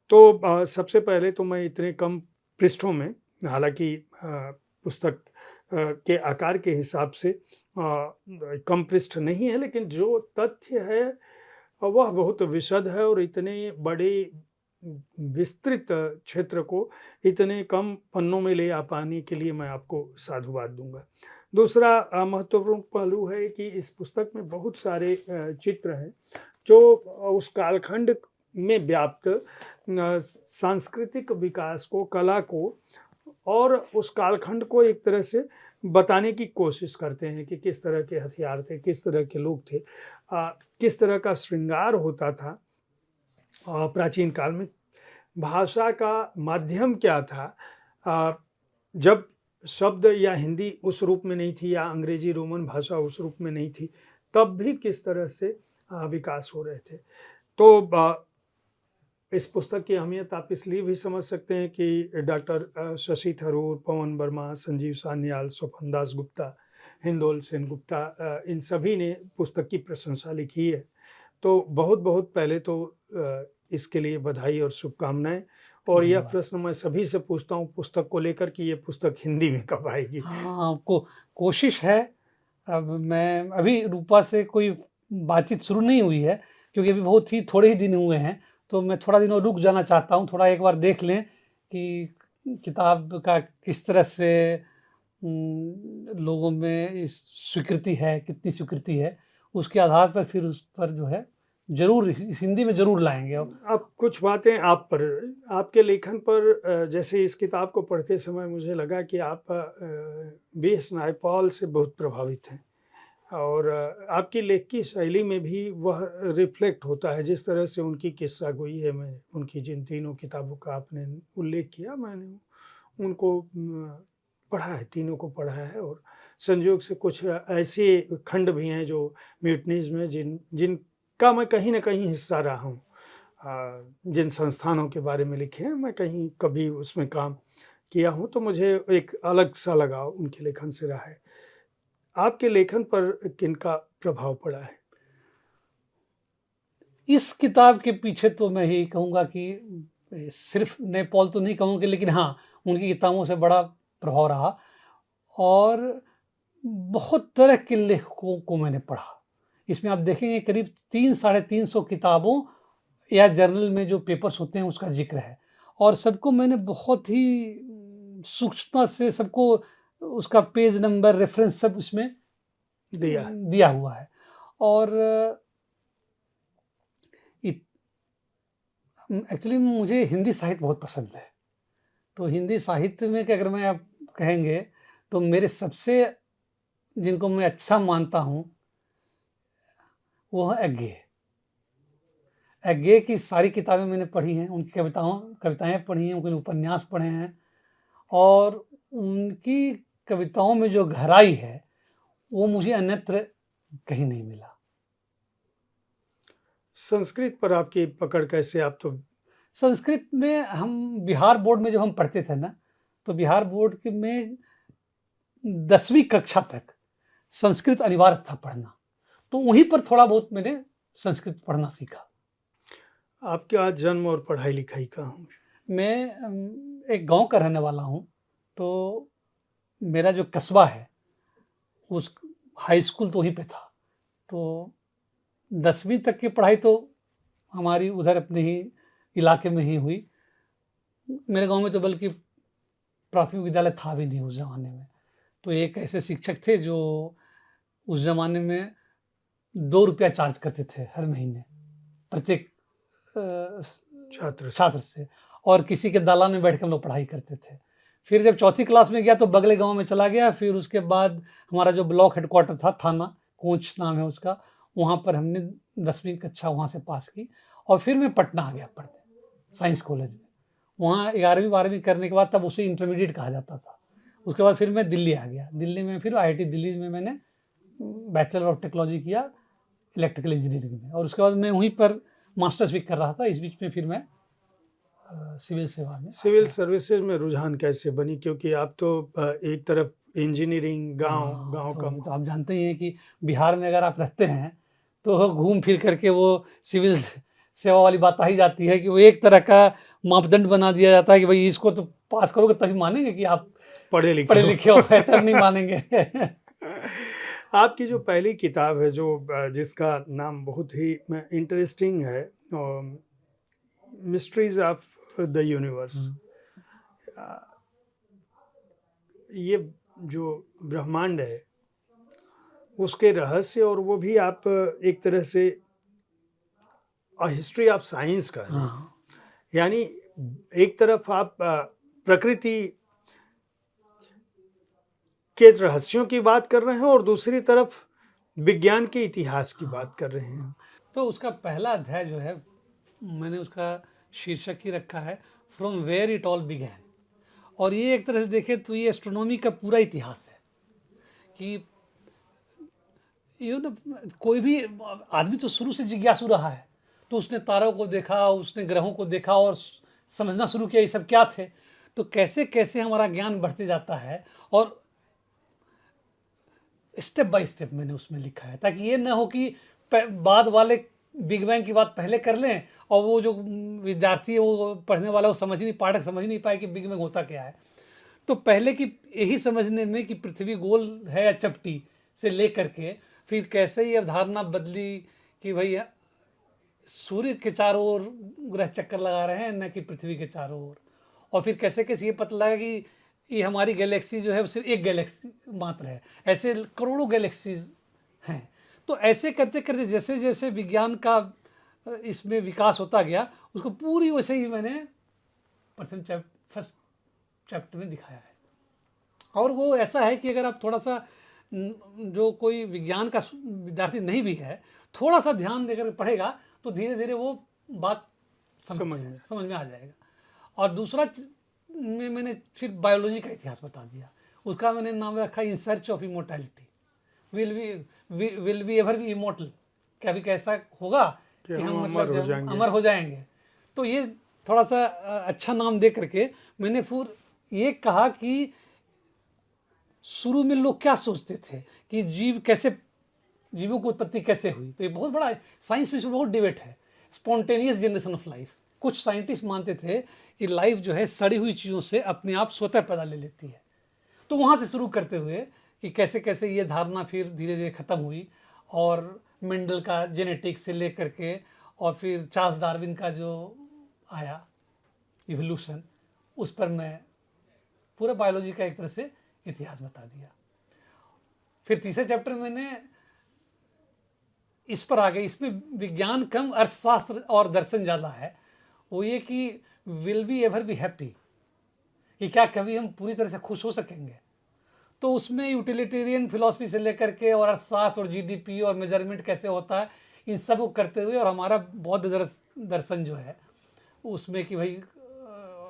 तो सबसे पहले तो मैं इतने कम पृष्ठों में, हालांकि पुस्तक के आकार के हिसाब से कम पृष्ठ नहीं है, लेकिन जो तथ्य है वह बहुत विशद है और इतने बड़े विस्तृत क्षेत्र को इतने कम पन्नों में ले आ पाने के लिए मैं आपको साधुवाद दूंगा। दूसरा महत्वपूर्ण पहलू है कि इस पुस्तक में बहुत सारे चित्र हैं जो उस कालखंड में व्याप्त सांस्कृतिक विकास को, कला को और उस कालखंड को एक तरह से बताने की कोशिश करते हैं कि किस तरह के हथियार थे, किस तरह के लोग थे, किस तरह का श्रृंगार होता था प्राचीन काल में, भाषा का माध्यम क्या था, जब शब्द या हिंदी उस रूप में नहीं थी या अंग्रेजी रोमन भाषा उस रूप में नहीं थी, तब भी किस तरह से विकास हो रहे थे। तो इस पुस्तक की अहमियत आप इसलिए भी समझ सकते हैं कि डॉक्टर शशि थरूर, पवन वर्मा, संजीव सान्याल, स्वपन दास गुप्ता, हिंदोल सेन गुप्ता, इन सभी ने पुस्तक की प्रशंसा लिखी है। तो बहुत बहुत पहले तो इसके लिए बधाई और शुभकामनाएं। और यह धन्यवाद। प्रश्न मैं सभी से पूछता हूँ पुस्तक को लेकर कि ये पुस्तक हिंदी में कब आएगी? हाँ, कोशिश है। अब मैं अभी रूपा से कोई बातचीत शुरू नहीं हुई है, क्योंकि अभी बहुत ही थोड़े ही दिन हुए हैं, तो मैं थोड़ा दिन और रुक जाना चाहता हूँ। थोड़ा एक बार देख लें कि किताब का किस तरह से लोगों में इस स्वीकृति है, कितनी स्वीकृति है, उसके आधार पर फिर उस पर जो है ज़रूर हिंदी में ज़रूर लाएँगे। अब कुछ बातें आप पर, आपके लेखन पर, जैसे इस किताब को पढ़ते समय मुझे लगा कि आप B.S. नायपॉल से बहुत प्रभावित हैं और आपकी लेख की शैली में भी वह रिफ्लेक्ट होता है। जिस तरह से उनकी किस्सा गोई है, मैं उनकी जिन तीनों किताबों का आपने उल्लेख किया, मैंने उनको पढ़ा है, तीनों को पढ़ा है। और संयोग से कुछ ऐसे खंड भी हैं जो म्यूटनीज़ में जिनका मैं कहीं न कहीं हिस्सा रहा हूँ। जिन संस्थानों के बारे में लिखे हैं, मैं कहीं कभी उसमें काम किया हूँ, तो मुझे एक अलग-सा लगाव उनके लेखन से रहा है। आपके लेखन पर किनका प्रभाव पड़ा है? इस किताब के पीछे तो मैं यही कहूँगा कि सिर्फ़ नैपॉल तो नहीं कहूँगी, लेकिन हाँ, उनकी किताबों से बड़ा प्रभाव रहा। और बहुत तरह के लेखकों को मैंने पढ़ा। इसमें आप देखेंगे करीब 3 साढ़े 300 किताबों या जर्नल में जो पेपर्स होते हैं उसका ज़िक्र है। और सबको मैंने बहुत ही सूक्ष्मता से सबको उसका पेज नंबर, रेफ़रेंस सब उसमें दिया है। दिया हुआ है। और इत एक्चुअली मुझे हिंदी साहित्य बहुत पसंद है। तो हिंदी साहित्य में कि अगर मैं आप कहेंगे, तो मेरे सबसे जिनको मैं अच्छा मानता हूँ, वो है एग्गे। एग्गे की सारी किताबें मैंने पढ़ी हैं, उनकी कविताएँ पढ़ी हैं, उनके उपन्यास पढ़े हैं। और उनकी कविताओं में जो गहराई है, वो मुझे अन्यत्र कहीं नहीं मिला। संस्कृत पर आपकी पकड़ कैसे? आप तो संस्कृत में हम बिहार बोर्ड में जब हम पढ़ते थे ना, तो बिहार बोर्ड के में 10वीं कक्षा तक संस्कृत अनिवार्य था पढ़ना। तो वहीं पर थोड़ा बहुत मैंने संस्कृत पढ़ना सीखा। आपका जन्म और पढ़ाई-लिखाई कहाँ हुई? मैं एक गाँव का रहने वाला हूँ, तो मेरा जो कस्बा है, उस हाई स्कूल तो वहीं पे था। तो 10वीं तक की पढ़ाई तो हमारी उधर अपने ही इलाके में ही हुई। मेरे गाँव में तो बल्कि प्राथमिक विद्यालय था भी नहीं उस ज़माने में। तो एक ऐसे शिक्षक थे जो उस ज़माने में ₹2 चार्ज करते थे हर महीने, प्रत्येक अ, छात्र से। छात्र से। और किसी के दालान में बैठ के हम लोग पढ़ाई करते थे। फिर जब चौथी क्लास में गया तो बगले गाँव में चला गया। फिर उसके बाद हमारा जो ब्लॉक हेडक्वार्टर था, थाना कोंच नाम है उसका, वहाँ पर हमने 10वीं कक्षा वहाँ से पास की। और फिर मैं पटना आ गया पढ़ने, साइंस कॉलेज में। वहाँ 11वीं-12वीं करने के बाद तब उसे इंटरमीडिएट कहा जाता था। उसके बाद फिर मैं दिल्ली आ गया। दिल्ली में फिर आईआईटी दिल्ली में मैंने बैचलर ऑफ टेक्नोलॉजी किया इलेक्ट्रिकल इंजीनियरिंग में। और उसके बाद मैं वहीं पर मास्टर्स भी कर रहा था। इस बीच में फिर मैं सिविल सेवा में आ सिविल गया। सर्विसेज में रुझान कैसे बनी? क्योंकि आप तो एक तरफ इंजीनियरिंग, गाँव हाँ, गाँव तो का ये तो आप जानते ही हैं कि बिहार में अगर आप रहते हैं, तो घूम फिर करके वो सिविल सेवा वाली बात आ ही जाती है कि वो एक तरह का मापदंड बना दिया जाता है कि भई इसको तो पास करोगे तभी मानेंगे कि आप पढ़े-लिखे पढ़े हो। लिखे हो, ऐसा नहीं मानेंगे। आपकी जो पहली किताब है, जो जिसका नाम बहुत ही इंटरेस्टिंग है, मिस्ट्रीज ऑफ द यूनिवर्स। ये जो ब्रह्मांड है, उसके रहस्य, और वो भी आप एक तरह से हिस्ट्री ऑफ साइंस का है। हाँ, यानी एक तरफ आप प्रकृति के रहस्यों की बात कर रहे हैं और दूसरी तरफ विज्ञान के इतिहास की बात कर रहे हैं। तो उसका पहला अध्याय जो है, मैंने उसका शीर्षक ही रखा है from where it all began. और ये एक तरह से देखें तो ये एस्ट्रोनॉमी का पूरा इतिहास है कि कोई भी आदमी तो शुरू से जिज्ञासु रहा है। तो उसने तारों को देखा, उसने ग्रहों को देखा और समझना शुरू किया ये सब क्या थे। तो कैसे कैसे हमारा ज्ञान बढ़ते जाता है। और स्टेप बाय स्टेप मैंने उसमें लिखा है, ताकि ये ना हो कि बाद वाले बिग बैंग की बात पहले कर लें और वो जो विद्यार्थी है, वो पढ़ने वाला, वो समझ ही नहीं, पाठक समझ ही नहीं पाए कि बिग बैंग होता क्या है। तो पहले की यही समझने में कि पृथ्वी गोल है या चपटी से लेकर के फिर कैसे ये अवधारणा बदली कि भाई सूर्य के चारों ओर ग्रह चक्कर लगा रहे हैं, न कि पृथ्वी के चारों ओर। और फिर कैसे कैसे ये पता लगा कि ये हमारी गैलेक्सी जो है वो सिर्फ एक गैलेक्सी मात्र है, ऐसे करोड़ों गैलेक्सीज हैं। तो ऐसे करते करते जैसे जैसे विज्ञान का इसमें विकास होता गया, उसको पूरी वैसे ही मैंने फर्स्ट चैप्टर में दिखाया है। और वो ऐसा है कि अगर आप थोड़ा सा जो कोई विज्ञान का विद्यार्थी नहीं भी है, थोड़ा सा ध्यान देकर पढ़ेगा तो धीरे धीरे वो बात समझ में आ जाएगा। और दूसरा में मैंने फिर बायोलॉजी का इतिहास बता दिया। उसका मैंने नाम रखा in search of immortality. Will we ever be immortal, क्या भी कैसा होगा कि हम मतलब अमर हो जाएंगे। तो ये थोड़ा सा अच्छा नाम दे करके मैंने फिर ये कहा कि शुरू में लोग क्या सोचते थे कि जीवों की उत्पत्ति कैसे हुई। तो ये बहुत बड़ा साइंस में बहुत डिबेट है। स्पॉन्टेनियस जनरेशन ऑफ लाइफ, कुछ साइंटिस्ट मानते थे कि लाइफ जो है सड़ी हुई चीज़ों से अपने आप स्वतः पैदा ले लेती है। तो वहाँ से शुरू करते हुए कि कैसे कैसे ये धारणा फिर धीरे धीरे ख़त्म हुई, और मेंडल का जेनेटिक्स से लेकर के, और फिर चार्ल्स डार्विन का जो आया इवोल्यूशन, उस पर मैं पूरा बायोलॉजी का एक तरह से इतिहास बता दिया। फिर तीसरे चैप्टर मैंने इस पर आ गए, इसमें विज्ञान कम अर्थशास्त्र और दर्शन ज़्यादा है। वो ये कि will be ever be happy, कि क्या कभी हम पूरी तरह से खुश हो सकेंगे। तो उसमें यूटिलिटेरियन फिलॉसफी से लेकर के और अर्थशास्त्र और जीडीपी और मेजरमेंट कैसे होता है, इन सब को करते हुए, और हमारा बौद्ध दर्शन जो है उसमें कि भाई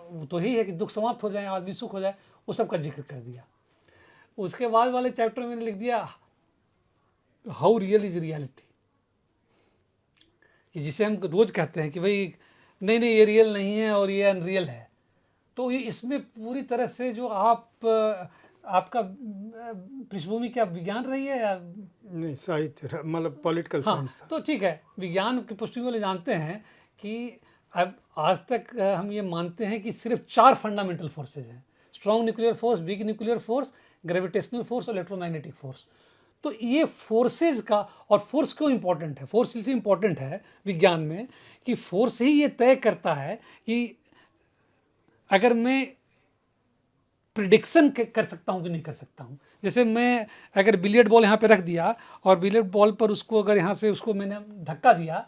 वो तो ही है कि दुख समाप्त हो जाए, आदमी सुख हो जाए, वो सब का जिक्र कर दिया। उसके बाद वाले चैप्टर में मैंने लिख दिया हाउ रियल इज रियलिटी, कि जिसे हम रोज कहते हैं कि भाई नहीं नहीं ये रियल नहीं है और ये अनरियल है। तो ये इसमें पूरी तरह से जो आपका पृष्ठभूमि क्या विज्ञान रही है या नहीं साहित्य, मतलब पॉलिटिकल साइंस था। तो ठीक है, विज्ञान की पृष्ठभूमि वाले जानते हैं कि अब आज तक हम ये मानते हैं कि सिर्फ 4 फंडामेंटल फोर्सेज हैं: strong nuclear force, weak nuclear force, gravitational force और इलेक्ट्रोमैग्नेटिक फोर्स। तो ये फोर्सेज का, और फोर्स क्यों इंपॉर्टेंट है, फोर्स इसलिए इंपॉर्टेंट है विज्ञान में कि फोर्स ही ये तय करता है कि अगर मैं प्रिडिक्शन कर सकता हूँ कि नहीं कर सकता हूँ। जैसे मैं अगर बिलियर्ड बॉल यहाँ पे रख दिया और बिलियर्ड बॉल पर उसको अगर यहाँ से उसको मैंने धक्का दिया,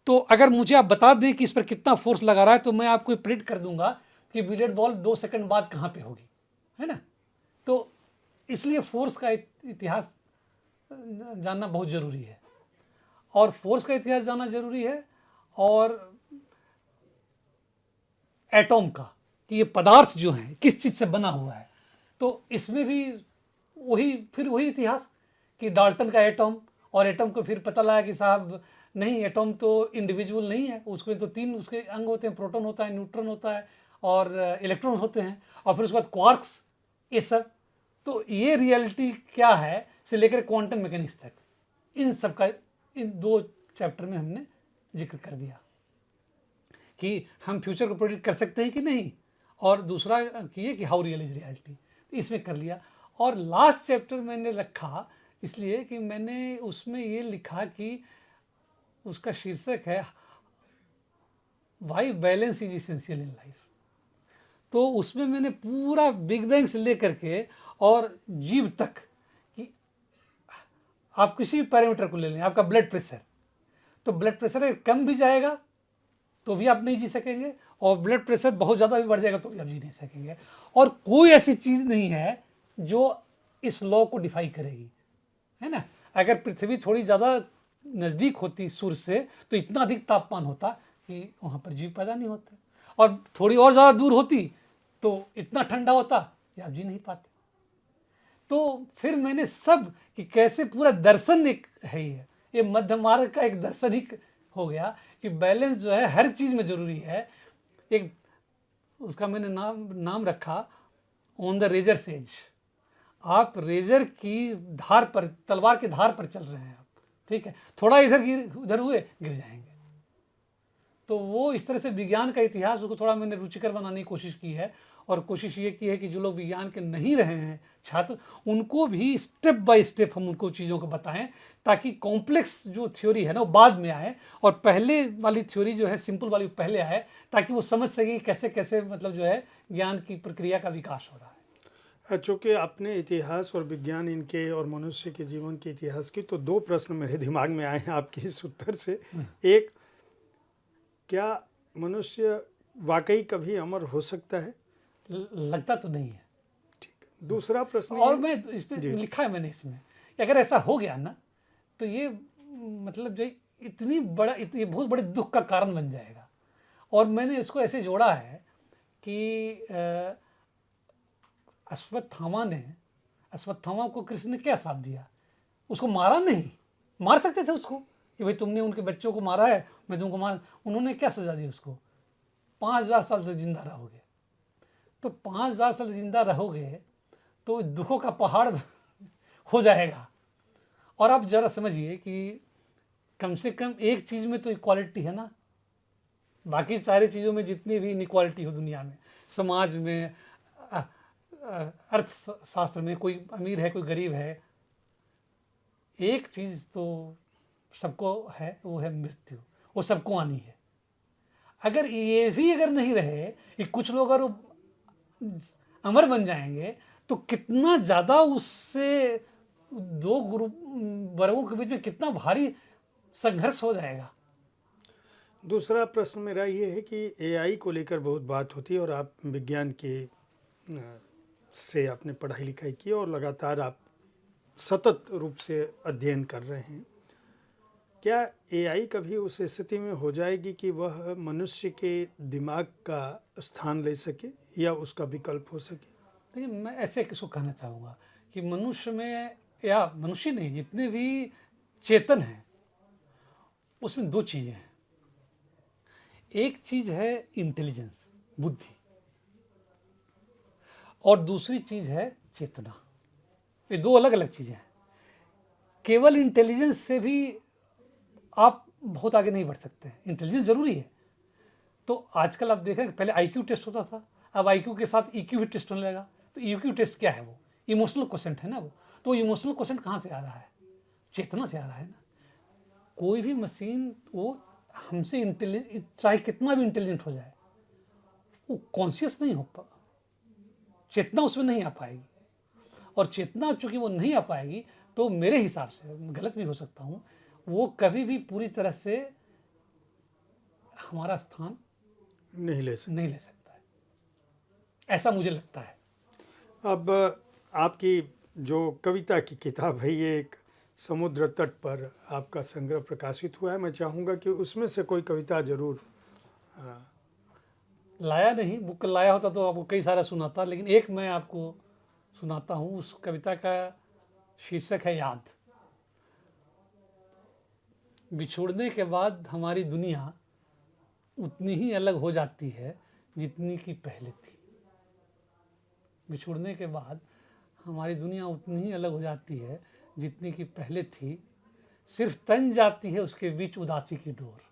तो अगर मुझे आप बता दें कि इस पर कितना फोर्स लगा रहा है, तो मैं आपको प्रिडिक्ट कर दूंगा कि बिलियर्ड बॉल 2 सेकंड बाद कहाँ पे होगी, है ना। तो इसलिए फोर्स का इतिहास जानना बहुत ज़रूरी है, और फोर्स का इतिहास जानना ज़रूरी है, और एटॉम का, कि ये पदार्थ जो हैं किस चीज़ से बना हुआ है। तो इसमें भी वही इतिहास कि डाल्टन का एटॉम, और एटॉम को फिर पता लगा कि साहब नहीं, एटॉम तो इंडिविजुअल नहीं है, उसके तो 3 उसके अंग होते हैं, प्रोटॉन होता है, न्यूट्रॉन होता है और इलेक्ट्रॉन होते हैं, और फिर उसके बाद क्वार्क्स, ये सब। तो ये रियलिटी क्या है से लेकर क्वांटम मैकेनिक्स तक, इन सब का इन 2 चैप्टर में हमने जिक्र कर दिया कि हम फ्यूचर को प्रेडिक्ट कर सकते हैं कि नहीं, और दूसरा कि ये कि हाउ रियल इज रियलिटी, इसमें कर लिया। और लास्ट चैप्टर मैंने रखा इसलिए कि मैंने उसमें ये लिखा कि उसका शीर्षक है why balance is essential in life. तो उसमें मैंने पूरा बिग बैंग से लेकर के और जीव तक, कि आप किसी भी पैरामीटर को ले लें, आपका ब्लड प्रेशर, तो ब्लड प्रेशर कम भी जाएगा तो भी आप नहीं जी सकेंगे, और ब्लड प्रेशर बहुत ज़्यादा भी बढ़ जाएगा तो भी आप जी नहीं सकेंगे। और कोई ऐसी चीज़ नहीं है जो इस लॉ को डिफाई करेगी, है ना। अगर पृथ्वी थोड़ी ज़्यादा नज़दीक होती सूर्य से तो इतना अधिक तापमान होता कि वहाँ पर जीव पैदा नहीं होते, और थोड़ी और ज़्यादा दूर होती तो इतना ठंडा होता कि आप जी नहीं पाते। तो फिर मैंने सब कि कैसे पूरा दर्शन एक है ही है, ये मध्य मार्ग का एक दर्शन ही हो गया कि बैलेंस जो है हर चीज़ में ज़रूरी है। एक उसका मैंने नाम रखा ऑन द रेजर सेज। आप रेजर की धार पर, तलवार की धार पर चल रहे हैं आप, ठीक है, थोड़ा इधर उधर हुए गिर जाएंगे। तो वो इस तरह से विज्ञान का इतिहास उसको थोड़ा मैंने रुचिकर बनाने की कोशिश की है, और कोशिश ये की है कि जो लोग विज्ञान के नहीं रहे हैं छात्र, उनको भी स्टेप बाय स्टेप हम उनको चीज़ों को बताएं, ताकि कॉम्प्लेक्स जो थ्योरी है ना वो बाद में आए, और पहले वाली थ्योरी जो है सिंपल वाली पहले आए, ताकि वो समझ सके कि कैसे कैसे मतलब जो है ज्ञान की प्रक्रिया का विकास हो रहा है। चूँकि आपने इतिहास और विज्ञान इनके और मनुष्य के जीवन के इतिहास की, तो दो प्रश्न मेरे दिमाग में आए हैं आपके इस उत्तर से। एक, क्या मनुष्य वाकई कभी अमर हो सकता है? लगता तो नहीं है। ठीक। दूसरा प्रश्न और ये- मैं इस पे जी। लिखा है मैंने इसमें कि अगर ऐसा हो गया ना, तो ये मतलब जो ये बहुत बड़े दुख का कारण बन जाएगा। और मैंने इसको ऐसे जोड़ा है कि अश्वत्थामा को कृष्ण ने क्या श्राप दिया? उसको मारा नहीं, मार सकते थे उसको कि भाई तुमने उनके बच्चों को मारा है, मैं तुमको मार। उन्होंने क्या सजा दी उसको? 5000 साल तक जिंदा रहोगे। तो 5000 साल जिंदा रहोगे तो दुखों का पहाड़ हो जाएगा। और आप जरा समझिए कि कम से कम एक चीज़ में तो इक्वालिटी है ना, बाकी सारी चीज़ों में जितनी भी इनइक्वालिटी हो दुनिया में, समाज में, अर्थशास्त्र में, कोई अमीर है कोई गरीब है, एक चीज़ तो सबको है, वो है मृत्यु। वो सबको आनी है। अगर ये भी अगर नहीं रहे कि कुछ लोग अगर अमर बन जाएंगे, तो कितना ज़्यादा उससे दो ग्रुप वर्गों के बीच में कितना भारी संघर्ष हो जाएगा। दूसरा प्रश्न मेरा ये है कि एआई को लेकर बहुत बात होती है, और आप विज्ञान के से आपने पढ़ाई लिखाई की और लगातार आप सतत रूप से अध्ययन कर रहे हैं। क्या एआई कभी उस स्थिति में हो जाएगी कि वह मनुष्य के दिमाग का स्थान ले सके या उसका विकल्प हो सके? देखिए, मैं ऐसे किसको कहना चाहूँगा कि मनुष्य में, या मनुष्य नहीं, जितने भी चेतन हैं उसमें दो चीज़ें हैं। एक चीज़ है इंटेलिजेंस, बुद्धि, और दूसरी चीज़ है चेतना। ये दो अलग अलग चीज़ें हैं। केवल इंटेलिजेंस से भी आप बहुत आगे नहीं बढ़ सकते हैं। इंटेलिजेंस ज़रूरी है। तो आजकल आप देखें, पहले आईक्यू टेस्ट होता था, अब आईक्यू के साथ ईक्यू भी टेस्ट होने लगा। तो ईक्यू टेस्ट क्या है? वो इमोशनल क्वेश्चन है ना। वो तो इमोशनल क्वेश्चन कहाँ से आ रहा है? चेतना से आ रहा है ना। कोई भी मशीन वो हमसे इंटेलिजेंट, चाहे कितना भी इंटेलिजेंट हो जाए, वो कॉन्शियस नहीं हो चेतना उसमें नहीं आ पाएगी। और चेतना चूंकि वो नहीं आ पाएगी, तो मेरे हिसाब से, गलत भी हो सकता हूँ, वो कभी भी पूरी तरह से हमारा स्थान नहीं ले सकते। नहीं ले सकता है, ऐसा मुझे लगता है। अब आपकी जो कविता की किताब है, ये एक समुद्र तट पर आपका संग्रह प्रकाशित हुआ है। मैं चाहूँगा कि उसमें से कोई कविता जरूर। लाया नहीं, बुक लाया होता तो आपको कई सारा सुनाता, लेकिन एक मैं आपको सुनाता हूँ। उस कविता का शीर्षक है याद। बिछोड़ने के बाद हमारी दुनिया उतनी ही अलग हो जाती है जितनी की पहले थी। बिछोड़ने के बाद हमारी दुनिया उतनी ही अलग हो जाती है जितनी की पहले थी। सिर्फ तन जाती है उसके बीच उदासी की डोर।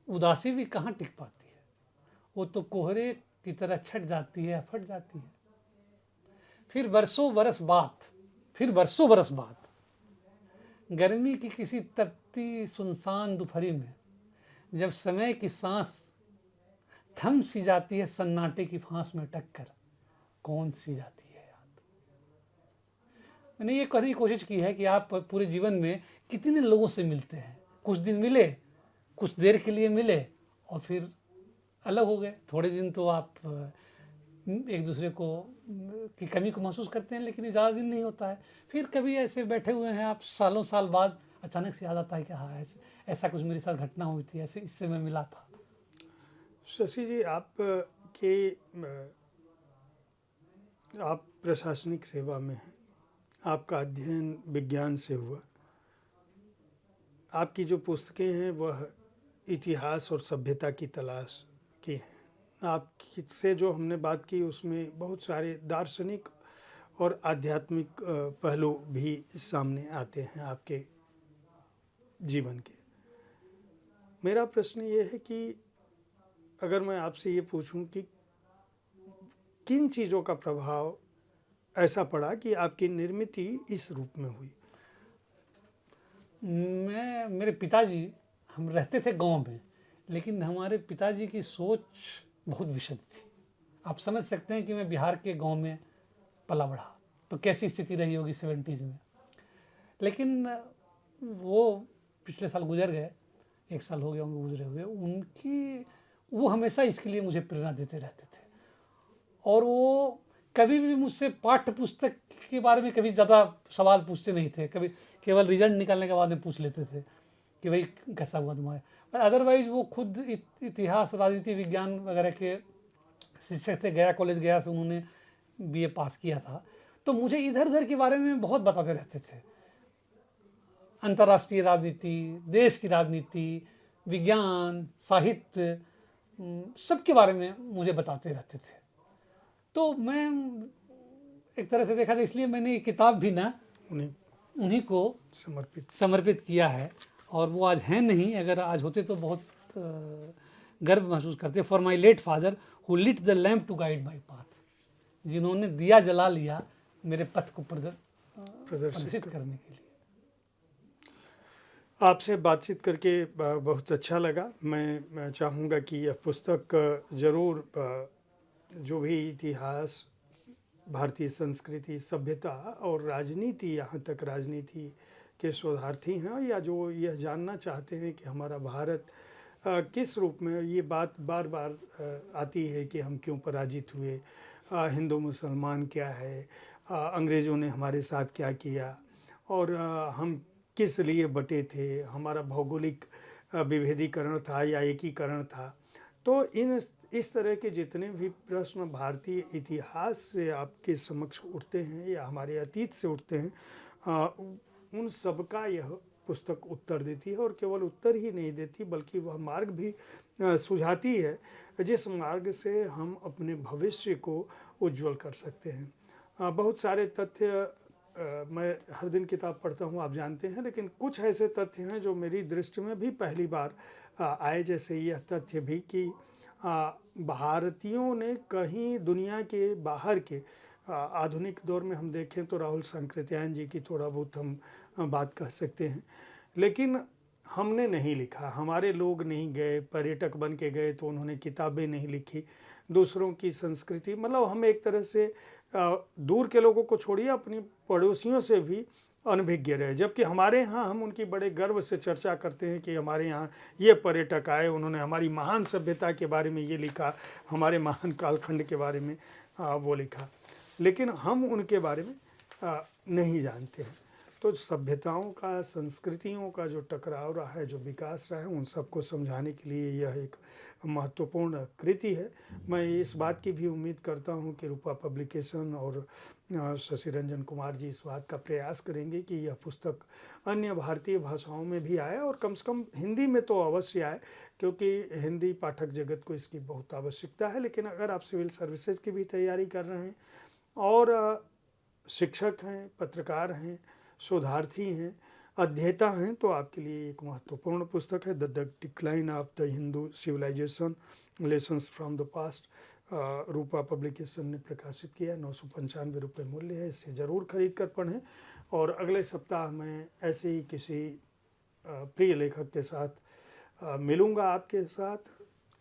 उदासी भी कहाँ टिक पाती है, वो तो कोहरे की तरह छट जाती है, फट जाती है। फिर बरसों बरस बाद गर्मी की किसी तपती सुनसान दोपहरी में, जब समय की सांस थम सी जाती है सन्नाटे की फांस में टक्कर, कौन सी जाती है याद। मैंने ये कहने की कोशिश की है कि आप पूरे जीवन में कितने लोगों से मिलते हैं। कुछ दिन मिले, कुछ देर के लिए मिले, और फिर अलग हो गए। थोड़े दिन तो आप एक दूसरे को की कमी को महसूस करते हैं, लेकिन ज़्यादा दिन नहीं होता है। फिर कभी ऐसे बैठे हुए हैं आप, सालों साल बाद अचानक से याद आता है कि हाँ, ऐसा कुछ मेरे साथ घटना हुई थी, ऐसे इससे मैं मिला था। शशि जी, आप प्रशासनिक सेवा में हैं, आपका अध्ययन विज्ञान से हुआ, आपकी जो पुस्तकें हैं वह इतिहास और सभ्यता की तलाश की हैं। आपसे जो हमने बात की उसमें बहुत सारे दार्शनिक और आध्यात्मिक पहलू भी सामने आते हैं आपके जीवन के। मेरा प्रश्न ये है कि अगर मैं आपसे ये पूछूं कि किन चीज़ों का प्रभाव ऐसा पड़ा कि आपकी निर्मित इस रूप में हुई? मेरे पिताजी, हम रहते थे गांव में, लेकिन हमारे पिताजी की सोच बहुत विशद थी। आप समझ सकते हैं कि मैं बिहार के गांव में पला बढ़ा, तो कैसी स्थिति रही होगी 70s में। लेकिन वो पिछले साल गुजर गए, 1 साल हो गया उनको गुजरे हुए। वो हमेशा इसके लिए मुझे प्रेरणा देते रहते थे, और वो कभी भी मुझसे पाठ्य पुस्तक के बारे में कभी ज़्यादा सवाल पूछते नहीं थे। कभी केवल रिजल्ट निकालने के बाद में पूछ लेते थे कि भाई कैसा हुआ तुम्हारा। अदरवाइज वो खुद इतिहास, राजनीति विज्ञान वगैरह के शिक्षक थे। गया कॉलेज गया से उन्होंने बीए पास किया था, तो मुझे इधर उधर के बारे में बहुत बताते रहते थे। अंतर्राष्ट्रीय राजनीति, देश की राजनीति, विज्ञान, साहित्य, सबके बारे में मुझे बताते रहते थे। तो मैं एक तरह से देखा था, इसलिए मैंने ये किताब भी ना उन्हीं को समर्पित किया है। और वो आज हैं नहीं, अगर आज होते तो बहुत गर्व महसूस करते। For my late father who lit the lamp to guide my path, जिन्होंने दिया जला लिया मेरे पथ को प्रदर्शित करने के लिए। आपसे बातचीत करके बहुत अच्छा लगा। मैं चाहूँगा कि यह पुस्तक ज़रूर जो भी इतिहास, भारतीय संस्कृति, सभ्यता और राजनीति, यहाँ तक राजनीति के शोधार्थी हैं या जो यह जानना चाहते हैं कि हमारा भारत किस रूप में, ये बात बार बार आती है कि हम क्यों पराजित हुए, हिंदू मुसलमान क्या है, अंग्रेज़ों ने हमारे साथ क्या किया, और हम किस लिए बटे थे, हमारा भौगोलिक विभेदीकरण था या एकीकरण था। तो इस तरह के जितने भी प्रश्न भारतीय इतिहास से आपके समक्ष उठते हैं या हमारे अतीत से उठते हैं, उन सब का यह पुस्तक उत्तर देती है। और केवल उत्तर ही नहीं देती, बल्कि वह मार्ग भी सुझाती है जिस मार्ग से हम अपने भविष्य को उज्ज्वल कर सकते हैं। बहुत सारे तथ्य मैं हर दिन किताब पढ़ता हूँ, आप जानते हैं, लेकिन कुछ ऐसे तथ्य हैं जो मेरी दृष्टि में भी पहली बार आए। जैसे यह तथ्य भी कि भारतीयों ने कहीं दुनिया के बाहर के, आधुनिक दौर में हम देखें तो राहुल सांकृत्यायन जी की थोड़ा बहुत हम बात कह सकते हैं, लेकिन हमने नहीं लिखा, हमारे लोग नहीं गए, पर्यटक बन के गए तो उन्होंने किताबें नहीं लिखी, दूसरों की संस्कृति, मतलब हम एक तरह से दूर के लोगों को छोड़िए, अपनी पड़ोसियों से भी अनभिज्ञ रहे। जबकि हमारे यहाँ हम उनकी बड़े गर्व से चर्चा करते हैं कि हमारे यहाँ ये पर्यटक आए, उन्होंने हमारी महान सभ्यता के बारे में ये लिखा, हमारे महान कालखंड के बारे में वो लिखा, लेकिन हम उनके बारे में नहीं जानते हैं। तो सभ्यताओं का, संस्कृतियों का जो टकराव रहा है, जो विकास रहा है, उन सबको समझाने के लिए यह एक महत्वपूर्ण कृति है। मैं इस बात की भी उम्मीद करता हूं कि रूपा पब्लिकेशन और शशि रंजन कुमार जी इस बात का प्रयास करेंगे कि यह पुस्तक अन्य भारतीय भाषाओं में भी आए, और कम से कम हिंदी में तो अवश्य आए, क्योंकि हिंदी पाठक जगत को इसकी बहुत आवश्यकता है। लेकिन अगर आप सिविल सर्विसेज की भी तैयारी कर रहे हैं और शिक्षक हैं, पत्रकार हैं, शोधार्थी हैं, अध्येता हैं, तो आपके लिए एक महत्वपूर्ण पुस्तक है the decline of the Hindu civilisation, lessons from the past. Rupa publication ने प्रकाशित किया, 995 रुपये मूल्य है। इसे ज़रूर खरीद कर पढ़ें। और अगले सप्ताह मैं ऐसे ही किसी प्रिय लेखक के साथ मिलूँगा आपके साथ।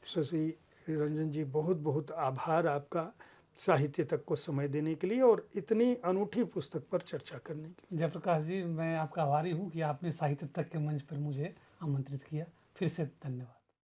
शशि रंजन जी, बहुत बहुत आभार आपका साहित्य तक को समय देने के लिए और इतनी अनूठी पुस्तक पर चर्चा करने के लिए। जयप्रकाश जी, मैं आपका आभारी हूँ कि आपने साहित्य तक के मंच पर मुझे आमंत्रित किया। फिर से धन्यवाद।